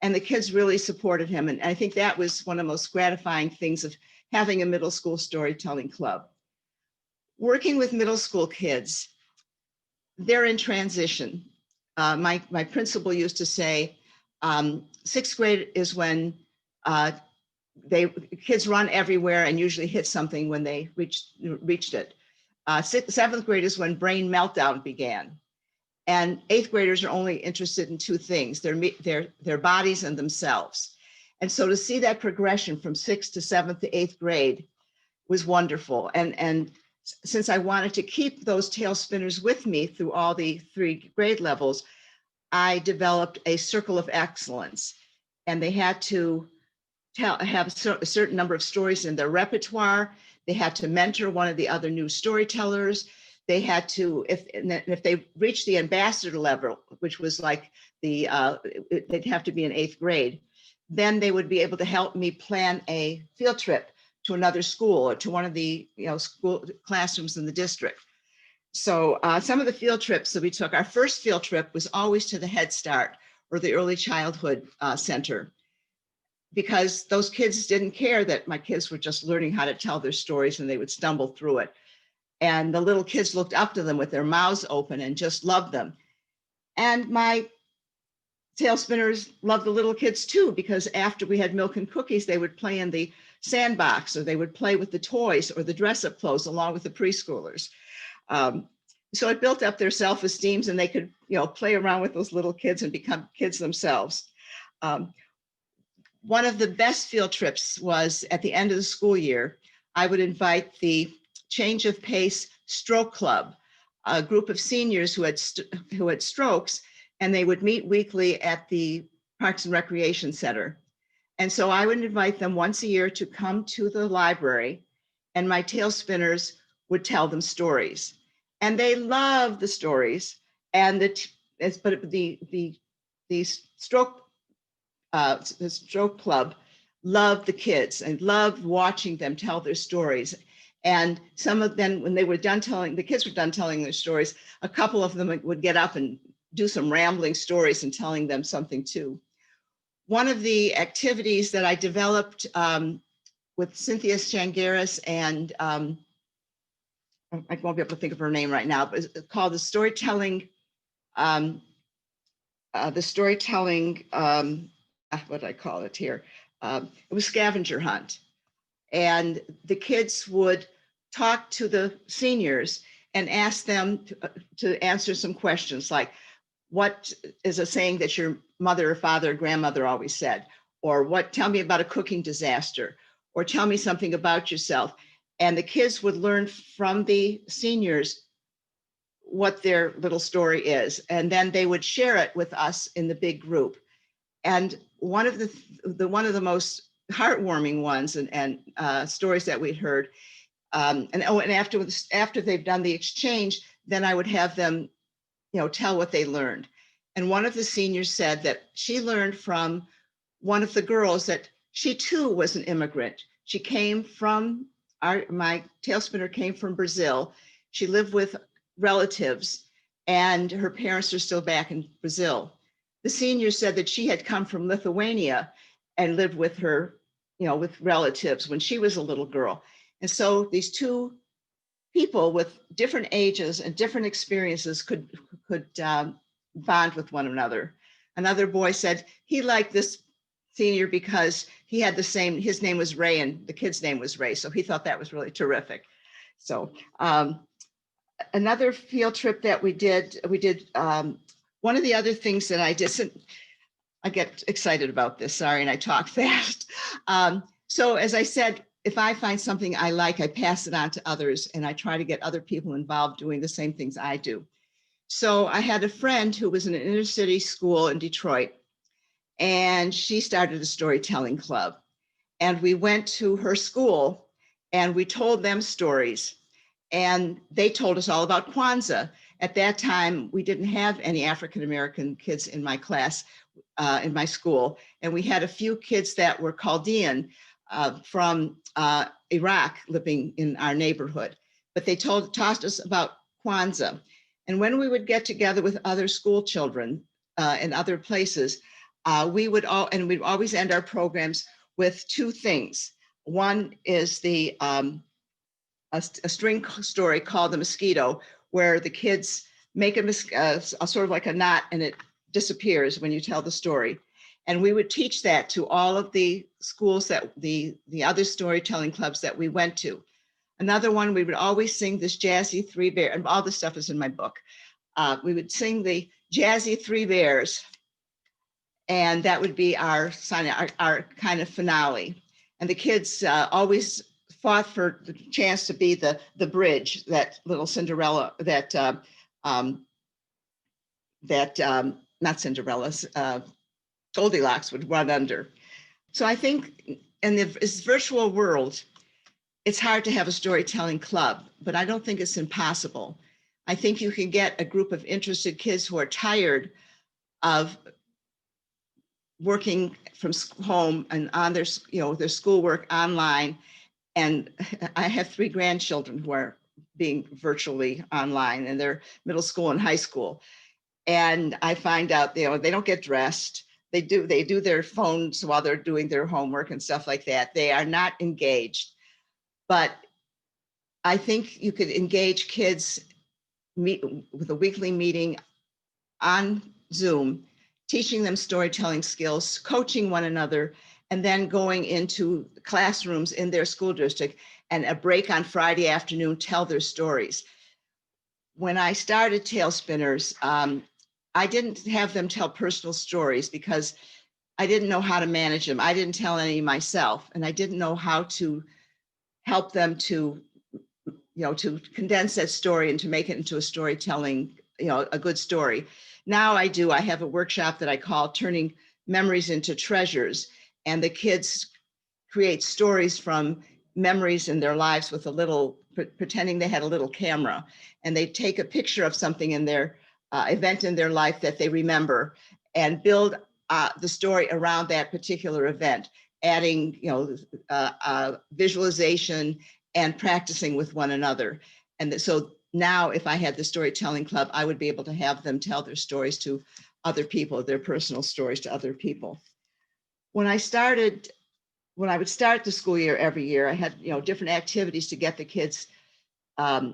And the kids really supported him. And I think that was one of the most gratifying things of having a middle school storytelling club. Working with middle school kids, they're in transition. My principal used to say, 6th grade is when kids run everywhere and usually hit something when they reached it. 7th grade is when brain meltdown began. And 8th graders are only interested in 2 things, their bodies and themselves. And so to see that progression from 6th to 7th to 8th grade was wonderful. And since I wanted to keep those tale spinners with me through all the 3 grade levels, I developed a circle of excellence. And they had to have a certain number of stories in their repertoire. They had to mentor one of the other new storytellers. They had to, if they reached the ambassador level, which was like they'd have to be in 8th grade, then they would be able to help me plan a field trip to another school or to one of the school classrooms in the district. So some of the field trips that we took, our first field trip was always to the Head Start or the Early Childhood Center, because those kids didn't care that my kids were just learning how to tell their stories and they would stumble through it. And the little kids looked up to them with their mouths open and just loved them. And my tail spinners loved the little kids too, because after we had milk and cookies, they would play in the sandbox, or they would play with the toys or the dress-up clothes along with the preschoolers. So it built up their self-esteems, and they could, play around with those little kids and become kids themselves. One of the best field trips was at the end of the school year. I would invite the Change of Pace Stroke Club, a group of seniors who had strokes, and they would meet weekly at the Parks and Recreation Center. And so I would invite them once a year to come to the library, and my tail spinners would tell them stories. And they loved the stories. And the stroke club loved the kids and loved watching them tell their stories. And some of them, when they were done telling, the kids were done telling their stories, a couple of them would get up and do some rambling stories and telling them something too. One of the activities that I developed with Cynthia Shangaris and I won't be able to think of her name right now, but it's called the storytelling, what do I call it here? It was scavenger hunt. And the kids would talk to the seniors and ask them to answer some questions like, what is a saying that your mother or father or grandmother always said? Or tell me about a cooking disaster, or tell me something about yourself. And the kids would learn from the seniors what their little story is. And then they would share it with us in the big group. And one of the most heartwarming ones and stories that we'd heard, and after they've done the exchange, then I would have them, tell what they learned. And one of the seniors said that she learned from one of the girls that she too was an immigrant. She came from my tail spinner came from Brazil. She lived with relatives, and her parents are still back in Brazil. The senior said that she had come from Lithuania and lived with her, with relatives when she was a little girl. And so these two people with different ages and different experiences could bond with one another. Another boy said he liked this senior because he had his name was Ray and the kid's name was Ray. So he thought that was really terrific. So another field trip that we did one of the other things that I get excited about this, sorry, and I talk fast. So as I said, if I find something I like, I pass it on to others, and I try to get other people involved doing the same things I do. So I had a friend who was in an inner city school in Detroit, and she started a storytelling club. And we went to her school and we told them stories, and they told us all about Kwanzaa. At that time, we didn't have any African-American kids in my class, in my school. And we had a few kids that were Chaldean from Iraq living in our neighborhood, but they taught us about Kwanzaa. And when we would get together with other school children in other places, we'd always end our programs with two things. One is a string story called The Mosquito, where the kids make a sort of like a knot and it disappears when you tell the story. And we would teach that to all of the schools that the other storytelling clubs that we went to. Another one, we would always sing this jazzy Three Bears, and all this stuff is in my book. We would sing the jazzy Three Bears, and that would be our kind of finale. And the kids always fought for the chance to be the bridge that little Cinderella, not Cinderella's, Goldilocks would run under. So I think in this virtual world, it's hard to have a storytelling club, but I don't think it's impossible. I think you can get a group of interested kids who are tired of working from home and on their schoolwork online, And I have 3 grandchildren who are being virtually online, and they're middle school and high school. And I find out, they don't get dressed. They do their phones while they're doing their homework and stuff like that. They are not engaged. But I think you could engage kids with a weekly meeting on Zoom, teaching them storytelling skills, coaching one another, and then going into classrooms in their school district and a break on Friday afternoon, tell their stories. When I started Tale Spinners, I didn't have them tell personal stories because I didn't know how to manage them. I didn't tell any myself, and I didn't know how to help them to, to condense that story and to make it into a storytelling, a good story. Now I do. I have a workshop that I call Turning Memories into Treasures, and the kids create stories from memories in their lives with pretending they had a little camera, and they take a picture of something in their event in their life that they remember and build the story around that particular event, adding, visualization and practicing with one another. And so now if I had the storytelling club, I would be able to have them tell their stories to other people, their personal stories to other people. When I would start the school year every year, I had, different activities to get the kids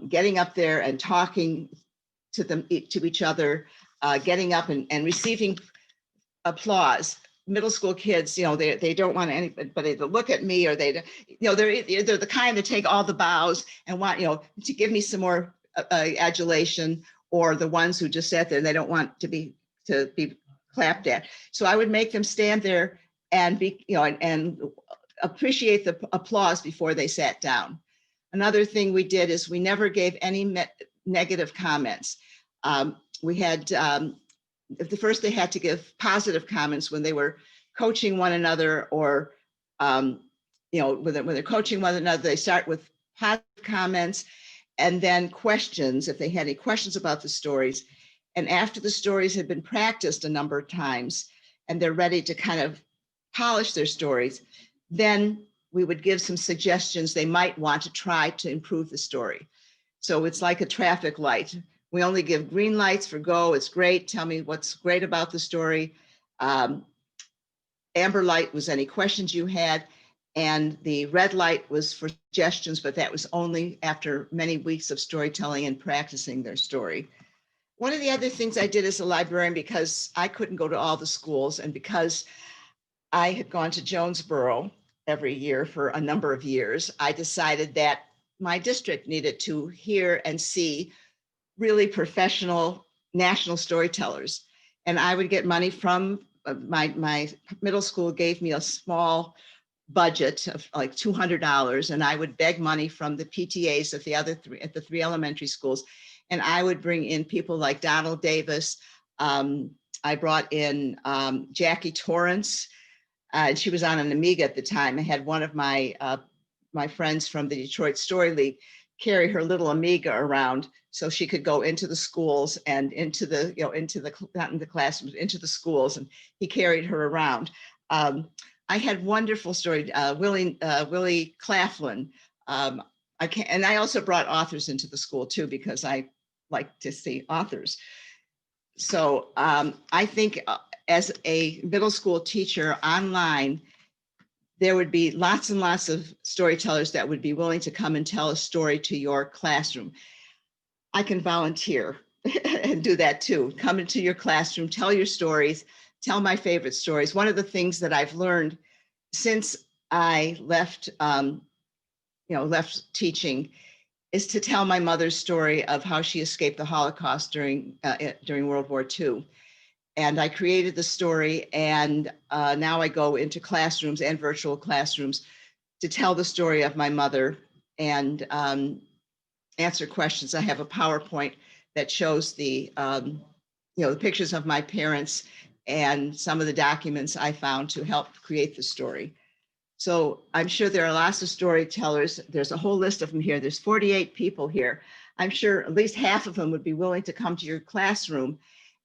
getting up there and talking to each other, getting up and receiving applause. Middle school kids, they don't want anybody to look at me, or they're the kind that take all the bows and want, to give me some more adulation, or the ones who just sat there and they don't want to be clapped at. So I would make them stand there and be, and appreciate the applause before they sat down. Another thing we did is we never gave any negative comments. We had, first they had to give positive comments when they were coaching one another, or, when they're coaching one another, they start with positive comments and then questions, if they had any questions about the stories. And after the stories had been practiced a number of times and they're ready to kind of polish their stories, then we would give some suggestions they might want to try to improve the story. So it's like a traffic light. We only give green lights for go, it's great, tell me what's great about the story. Amber light was any questions you had, and the red light was for suggestions, but that was only after many weeks of storytelling and practicing their story. One of the other things I did as a librarian, because I couldn't go to all the schools, and because I had gone to Jonesboro every year for a number of years, I decided that my district needed to hear and see really professional national storytellers. And I would get money from my middle school gave me a small budget of like $200, and I would beg money from the PTAs at the three elementary schools. And I would bring in people like Donald Davis. I brought in Jackie Torrance. She was on an Amiga at the time. I had one of my friends from the Detroit Story League carry her little Amiga around so she could go into the schools and into the not in the classrooms, into the schools, and he carried her around. I had wonderful story, Willie Claflin. And I also brought authors into the school too, because I like to see authors. So I think as a middle school teacher online, there would be lots and lots of storytellers that would be willing to come and tell a story to your classroom. I can volunteer and do that too. Come into your classroom, tell your stories, tell my favorite stories. One of the things that I've learned since I left, left teaching is to tell my mother's story of how she escaped the Holocaust during World War II. And I created the story, and now I go into classrooms and virtual classrooms to tell the story of my mother and answer questions. I have a PowerPoint that shows the pictures of my parents and some of the documents I found to help create the story. So I'm sure there are lots of storytellers. There's a whole list of them here. There's 48 people here. I'm sure at least half of them would be willing to come to your classroom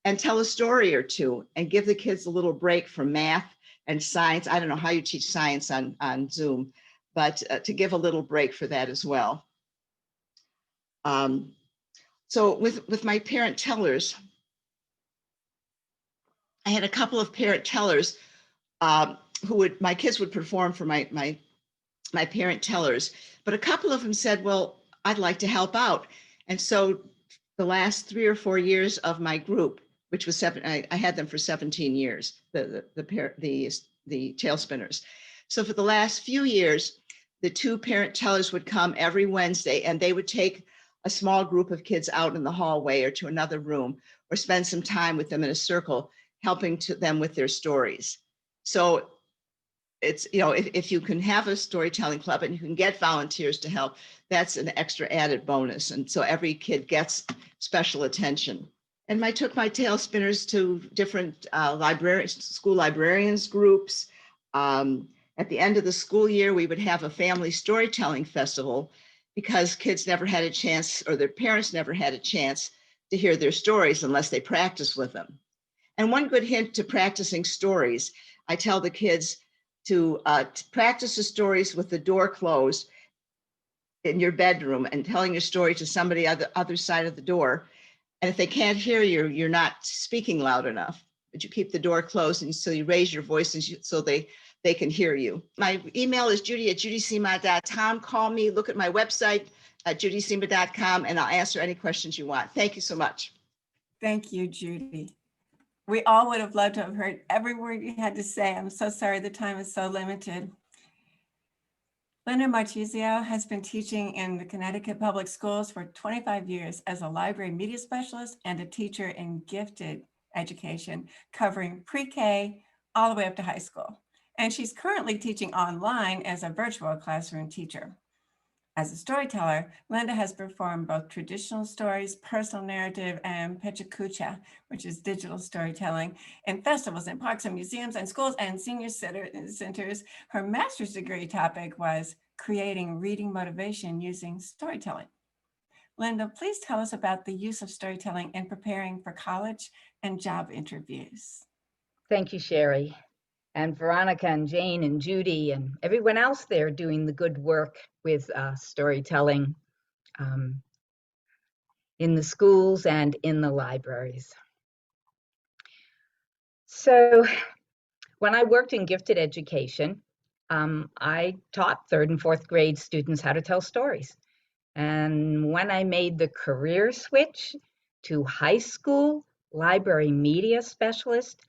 and tell a story or two and give the kids a little break from math and science. I don't know how you teach science on Zoom, but to give a little break for that as well. So with my parent tellers, I had a couple of parent tellers my kids would perform for my parent tellers, but a couple of them said, well, I'd like to help out. And so the last 3 or 4 years of my group, which was I had them for 17 years, the tail spinners. So for the last few years, the 2 parent tellers would come every Wednesday, and they would take a small group of kids out in the hallway or to another room, or spend some time with them in a circle, helping them with their stories. So it's, if you can have a storytelling club and you can get volunteers to help, that's an extra added bonus. And so every kid gets special attention. And I took my tail spinners to different school librarians groups. At the end of the school year, we would have a family storytelling festival, because kids never had a chance, or their parents never had a chance to hear their stories unless they practiced with them. And one good hint to practicing stories, I tell the kids to practice the stories with the door closed in your bedroom and telling your story to somebody on the other side of the door. And if they can't hear you, you're not speaking loud enough, but you keep the door closed, and so you raise your voice so they can hear you. My email is judy@judysima.com. Call me, look at my website at judysima.com, and I'll answer any questions you want. Thank you so much. Thank you, Judy. We all would have loved to have heard every word you had to say. I'm so sorry the time is so limited. Linda Marchisio has been teaching in the Connecticut Public Schools for 25 years as a library media specialist and a teacher in gifted education, covering pre-K all the way up to high school. And she's currently teaching online as a virtual classroom teacher. As a storyteller, Linda has performed both traditional stories, personal narrative, and pechakucha, which is digital storytelling, in festivals and parks and museums and schools and senior centers. Her master's degree topic was creating reading motivation using storytelling. Linda, please tell us about the use of storytelling in preparing for college and job interviews. Thank you, Sherry. And Veronica and Jane and Judy and everyone else there doing the good work with storytelling in the schools and in the libraries. So when I worked in gifted education, I taught 3rd and 4th grade students how to tell stories. And when I made the career switch to high school library media specialist,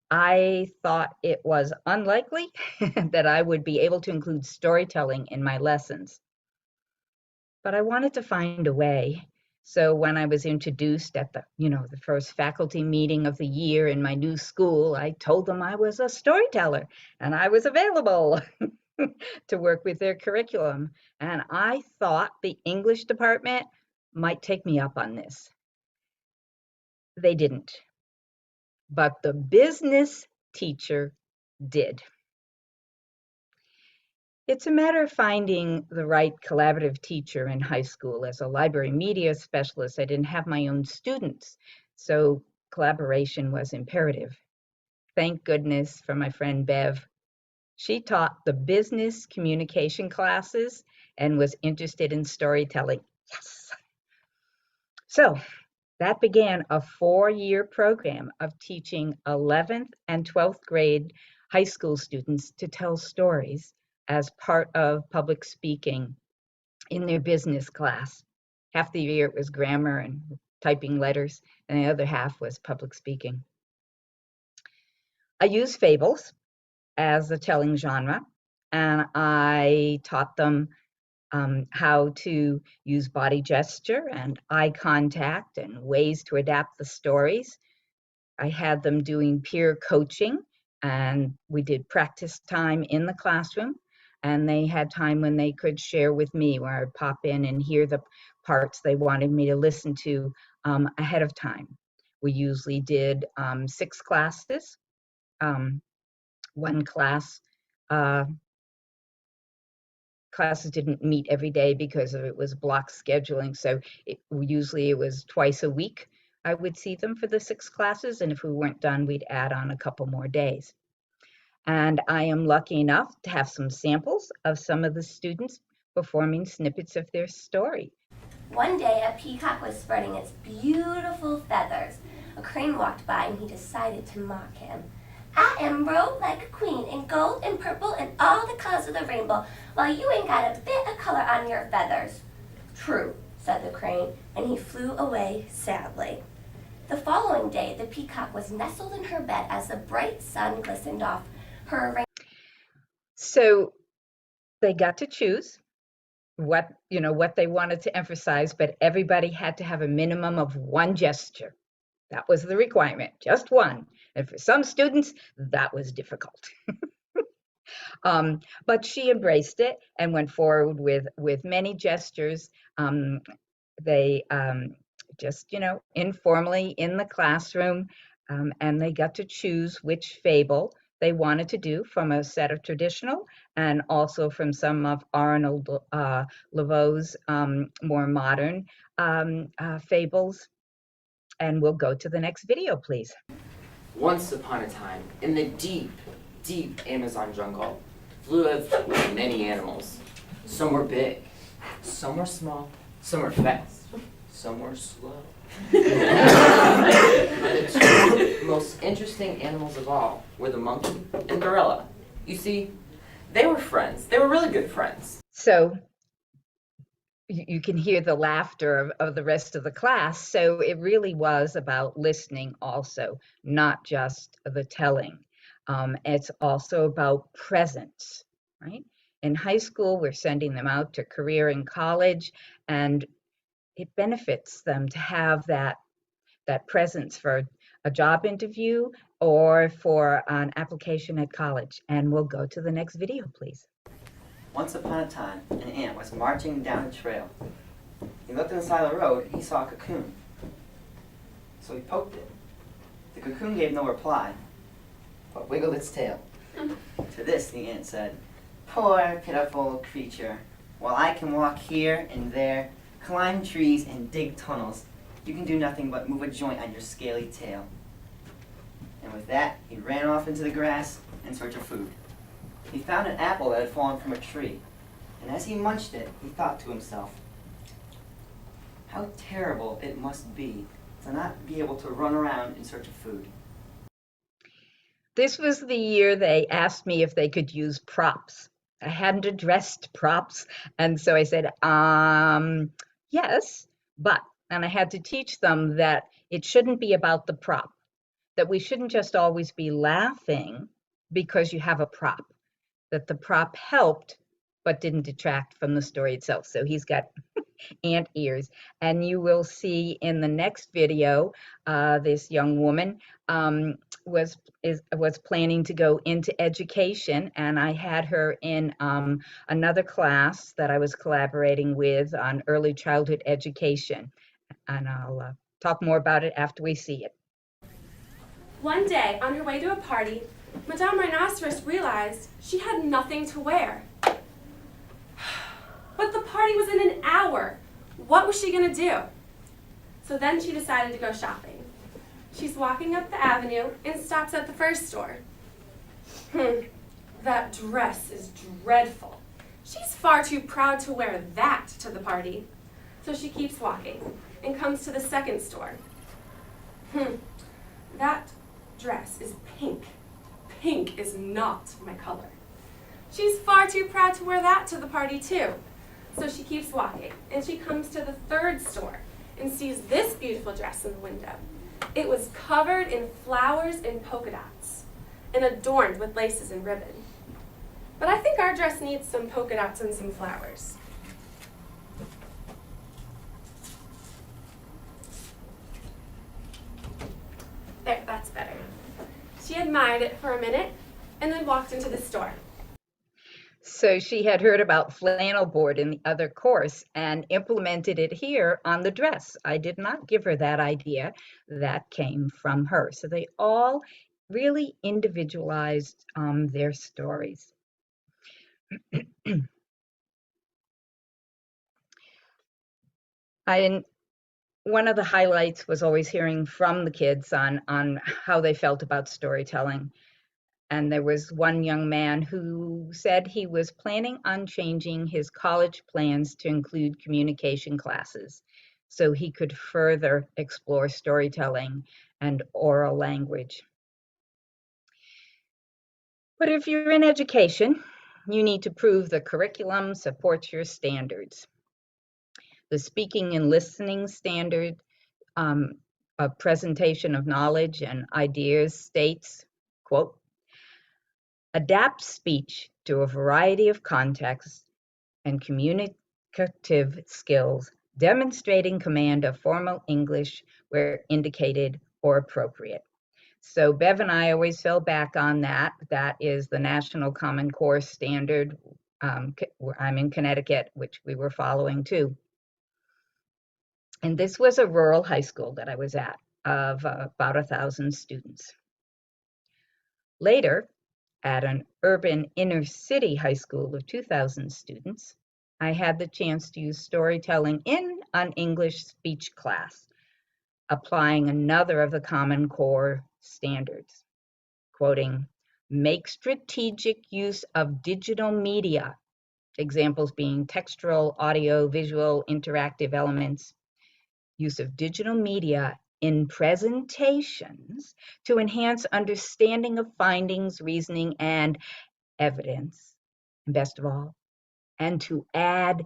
I thought it was unlikely that I would be able to include storytelling in my lessons. But I wanted to find a way. So when I was introduced at the first faculty meeting of the year in my new school, I told them I was a storyteller and I was available to work with their curriculum. And I thought the English department might take me up on this. They didn't. But the business teacher did. It's a matter of finding the right collaborative teacher in high school. As a library media specialist, I didn't have my own students, so collaboration was imperative. Thank goodness for my friend Bev. She taught the business communication classes and was interested in storytelling. Yes. So that began a 4-year program of teaching 11th and 12th grade high school students to tell stories as part of public speaking in their business class. Half the year it was grammar and typing letters, and the other half was public speaking. I use fables as a telling genre, and I taught them how to use body gesture and eye contact and ways to adapt the stories. I had them doing peer coaching, and we did practice time in the classroom, and they had time when they could share with me, where I'd pop in and hear the parts they wanted me to listen to ahead of time. We usually did 6 classes. One class, classes didn't meet every day because it was block scheduling. So usually it was twice a week. I would see them for the 6 classes. And if we weren't done, we'd add on a couple more days. And I am lucky enough to have some samples of some of the students performing snippets of their story. One day, a peacock was spreading its beautiful feathers. A crane walked by and he decided to mock him. I am robed like a queen in gold and purple and all the colors of the rainbow, while you ain't got a bit of color on your feathers. True, said the crane, and he flew away sadly. The following day, the peacock was nestled in her bed as the bright sun glistened off her rain. So they got to choose what they wanted to emphasize, but everybody had to have a minimum of one gesture. That was the requirement, just one. And for some students, that was difficult. But she embraced it and went forward with many gestures. They just, informally in the classroom, and they got to choose which fable they wanted to do from a set of traditional and also from some of Arnold Laveau's more modern fables. And we'll go to the next video, please. Once upon a time, in the deep, deep Amazon jungle, lived many animals. Some were big, some were small, some were fast, some were slow. The two most interesting animals of all were the monkey and gorilla. You see, they were friends. They were really good friends. So you can hear the laughter of the rest of the class. So it really was about listening also, not just the telling. It's also about presence, right? In high school, we're sending them out to career and college, and it benefits them to have that presence for a job interview or for an application at college. And we'll go to the next video, please. Once upon a time, an ant was marching down a trail. He looked on the side of the road and he saw a cocoon. So he poked it. The cocoon gave no reply, but wiggled its tail. To this, the ant said, "Poor, pitiful creature. While I can walk here and there, climb trees and dig tunnels, you can do nothing but move a joint on your scaly tail." And with that, he ran off into the grass in search of food. He found an apple that had fallen from a tree, and as he munched it, he thought to himself, how terrible it must be to not be able to run around in search of food. This was the year they asked me if they could use props. I hadn't addressed props, and so I said, yes, but, and I had to teach them that it shouldn't be about the prop, that we shouldn't just always be laughing because you have a prop, that the prop helped but didn't detract from the story itself. So he's got ant ears, and you will see in the next video this young woman was planning to go into education, and I had her in another class that I was collaborating with on early childhood education, and I'll talk more about it after we see it. One day, on her way to a party, Madame Rhinoceros realized she had nothing to wear. But the party was in an hour. What was she going to do? So then she decided to go shopping. She's walking up the avenue and stops at the first store. That dress is dreadful. She's far too proud to wear that to the party. So she keeps walking and comes to the second store. That dress is pink. Pink is not my color. She's far too proud to wear that to the party too. So she keeps walking, and she comes to the third store and sees this beautiful dress in the window. It was covered in flowers and polka dots and adorned with laces and ribbon. But I think our dress needs some polka dots and some flowers. There, that's better. She admired it for a minute and then walked into the store. So she had heard about flannel board in the other course and implemented it here on the dress. I did not give her that idea. That came from her. So they all really individualized their stories. One of the highlights was always hearing from the kids on how they felt about storytelling. And there was one young man who said he was planning on changing his college plans to include communication classes so he could further explore storytelling and oral language. But if you're in education, you need to prove the curriculum supports your standards. The speaking and listening standard of presentation of knowledge and ideas states, quote, adapt speech to a variety of contexts and communicative skills, demonstrating command of formal English where indicated or appropriate. So Bev and I always fell back on that. That is the National Common Core standard. I'm in Connecticut, which we were following too. And this was a rural high school that I was at of about 1,000 students. Later, at an urban inner city high school of 2,000 students, I had the chance to use storytelling in an English speech class, applying another of the Common Core standards, quoting, make strategic use of digital media, examples being textual, audio, visual, interactive elements, use of digital media in presentations to enhance understanding of findings, reasoning, and evidence, and best of all, and to add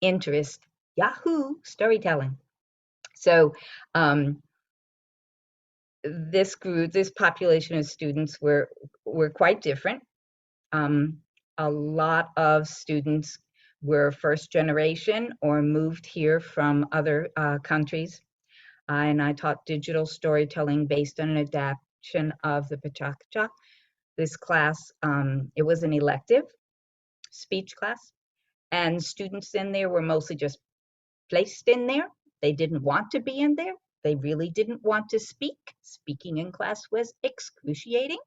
interest, Yahoo, storytelling. So this group, this population of students were quite different. A lot of students were first generation or moved here from other countries. And I taught digital storytelling based on an adaptation of the Pachaccha. This class, it was an elective speech class, and students in there were mostly just placed in there. They didn't want to be in there. They really didn't want to speak. Speaking in class was excruciating.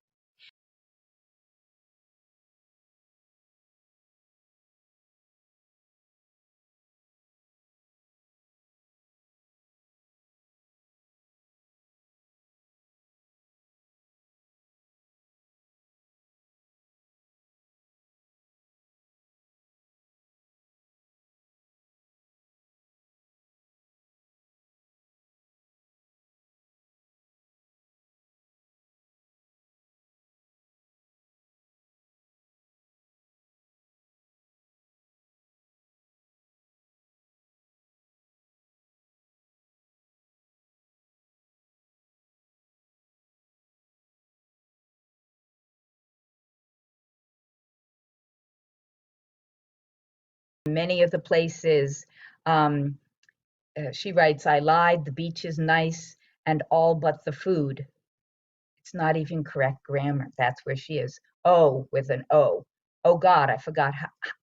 Many of the places, she writes, I lied, the beach is nice, and all but the food. It's not even correct grammar. That's where she is. Oh, with an O. Oh God, I forgot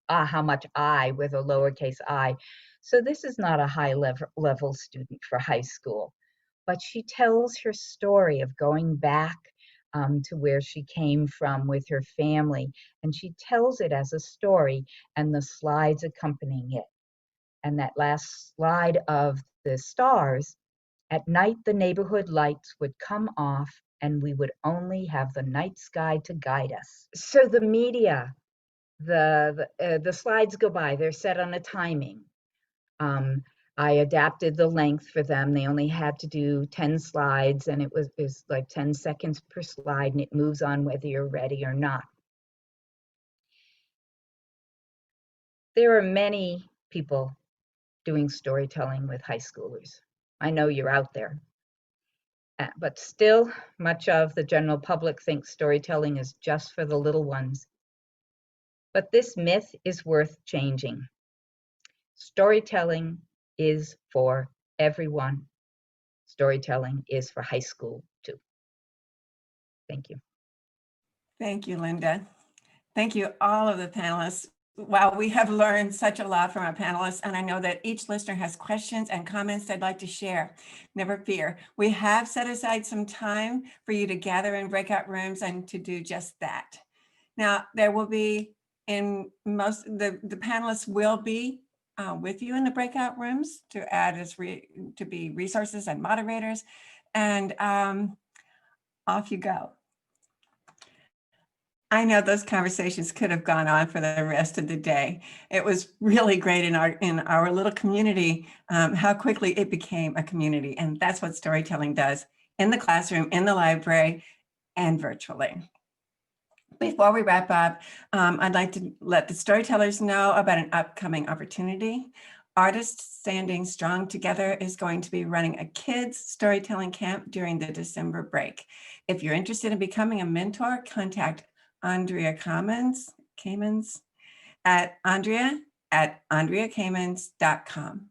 how much I with a lowercase I. So this is not a high level student for high school, but she tells her story of going back to where she came from with her family, and she tells it as a story and the slides accompanying it. And that last slide of the stars, at night the neighborhood lights would come off and we would only have the night sky to guide us. So the media, the slides go by, they're set on a timing. I adapted the length for them. They only had to do 10 slides, and it was like 10 seconds per slide, and it moves on whether you're ready or not. There are many people doing storytelling with high schoolers. I know you're out there. But still, much of the general public thinks storytelling is just for the little ones. But this myth is worth changing. Storytelling is for everyone. Storytelling is for high school too. Thank you. Thank you, Linda. Thank you, all of the panelists. Wow, we have learned such a lot from our panelists, and I know that each listener has questions and comments they'd like to share. Never fear. We have set aside some time for you to gather in breakout rooms and to do just that. Now, there will be in most, the panelists will be with you in the breakout rooms to add to be resources and moderators, and off you go. I know those conversations could have gone on for the rest of the day. It was really great in our little community, how quickly it became a community. And that's what storytelling does in the classroom, in the library, and virtually. Before we wrap up, I'd like to let the storytellers know about an upcoming opportunity. Artists Standing Strong Together is going to be running a kids storytelling camp during the December break. If you're interested in becoming a mentor, contact Andrea Kamens at andrea@andreakamens.com.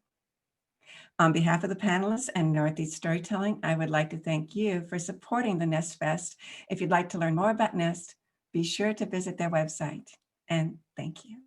On behalf of the panelists and Northeast Storytelling, I would like to thank you for supporting the Nest Fest. If you'd like to learn more about Nest, be sure to visit their website. And thank you.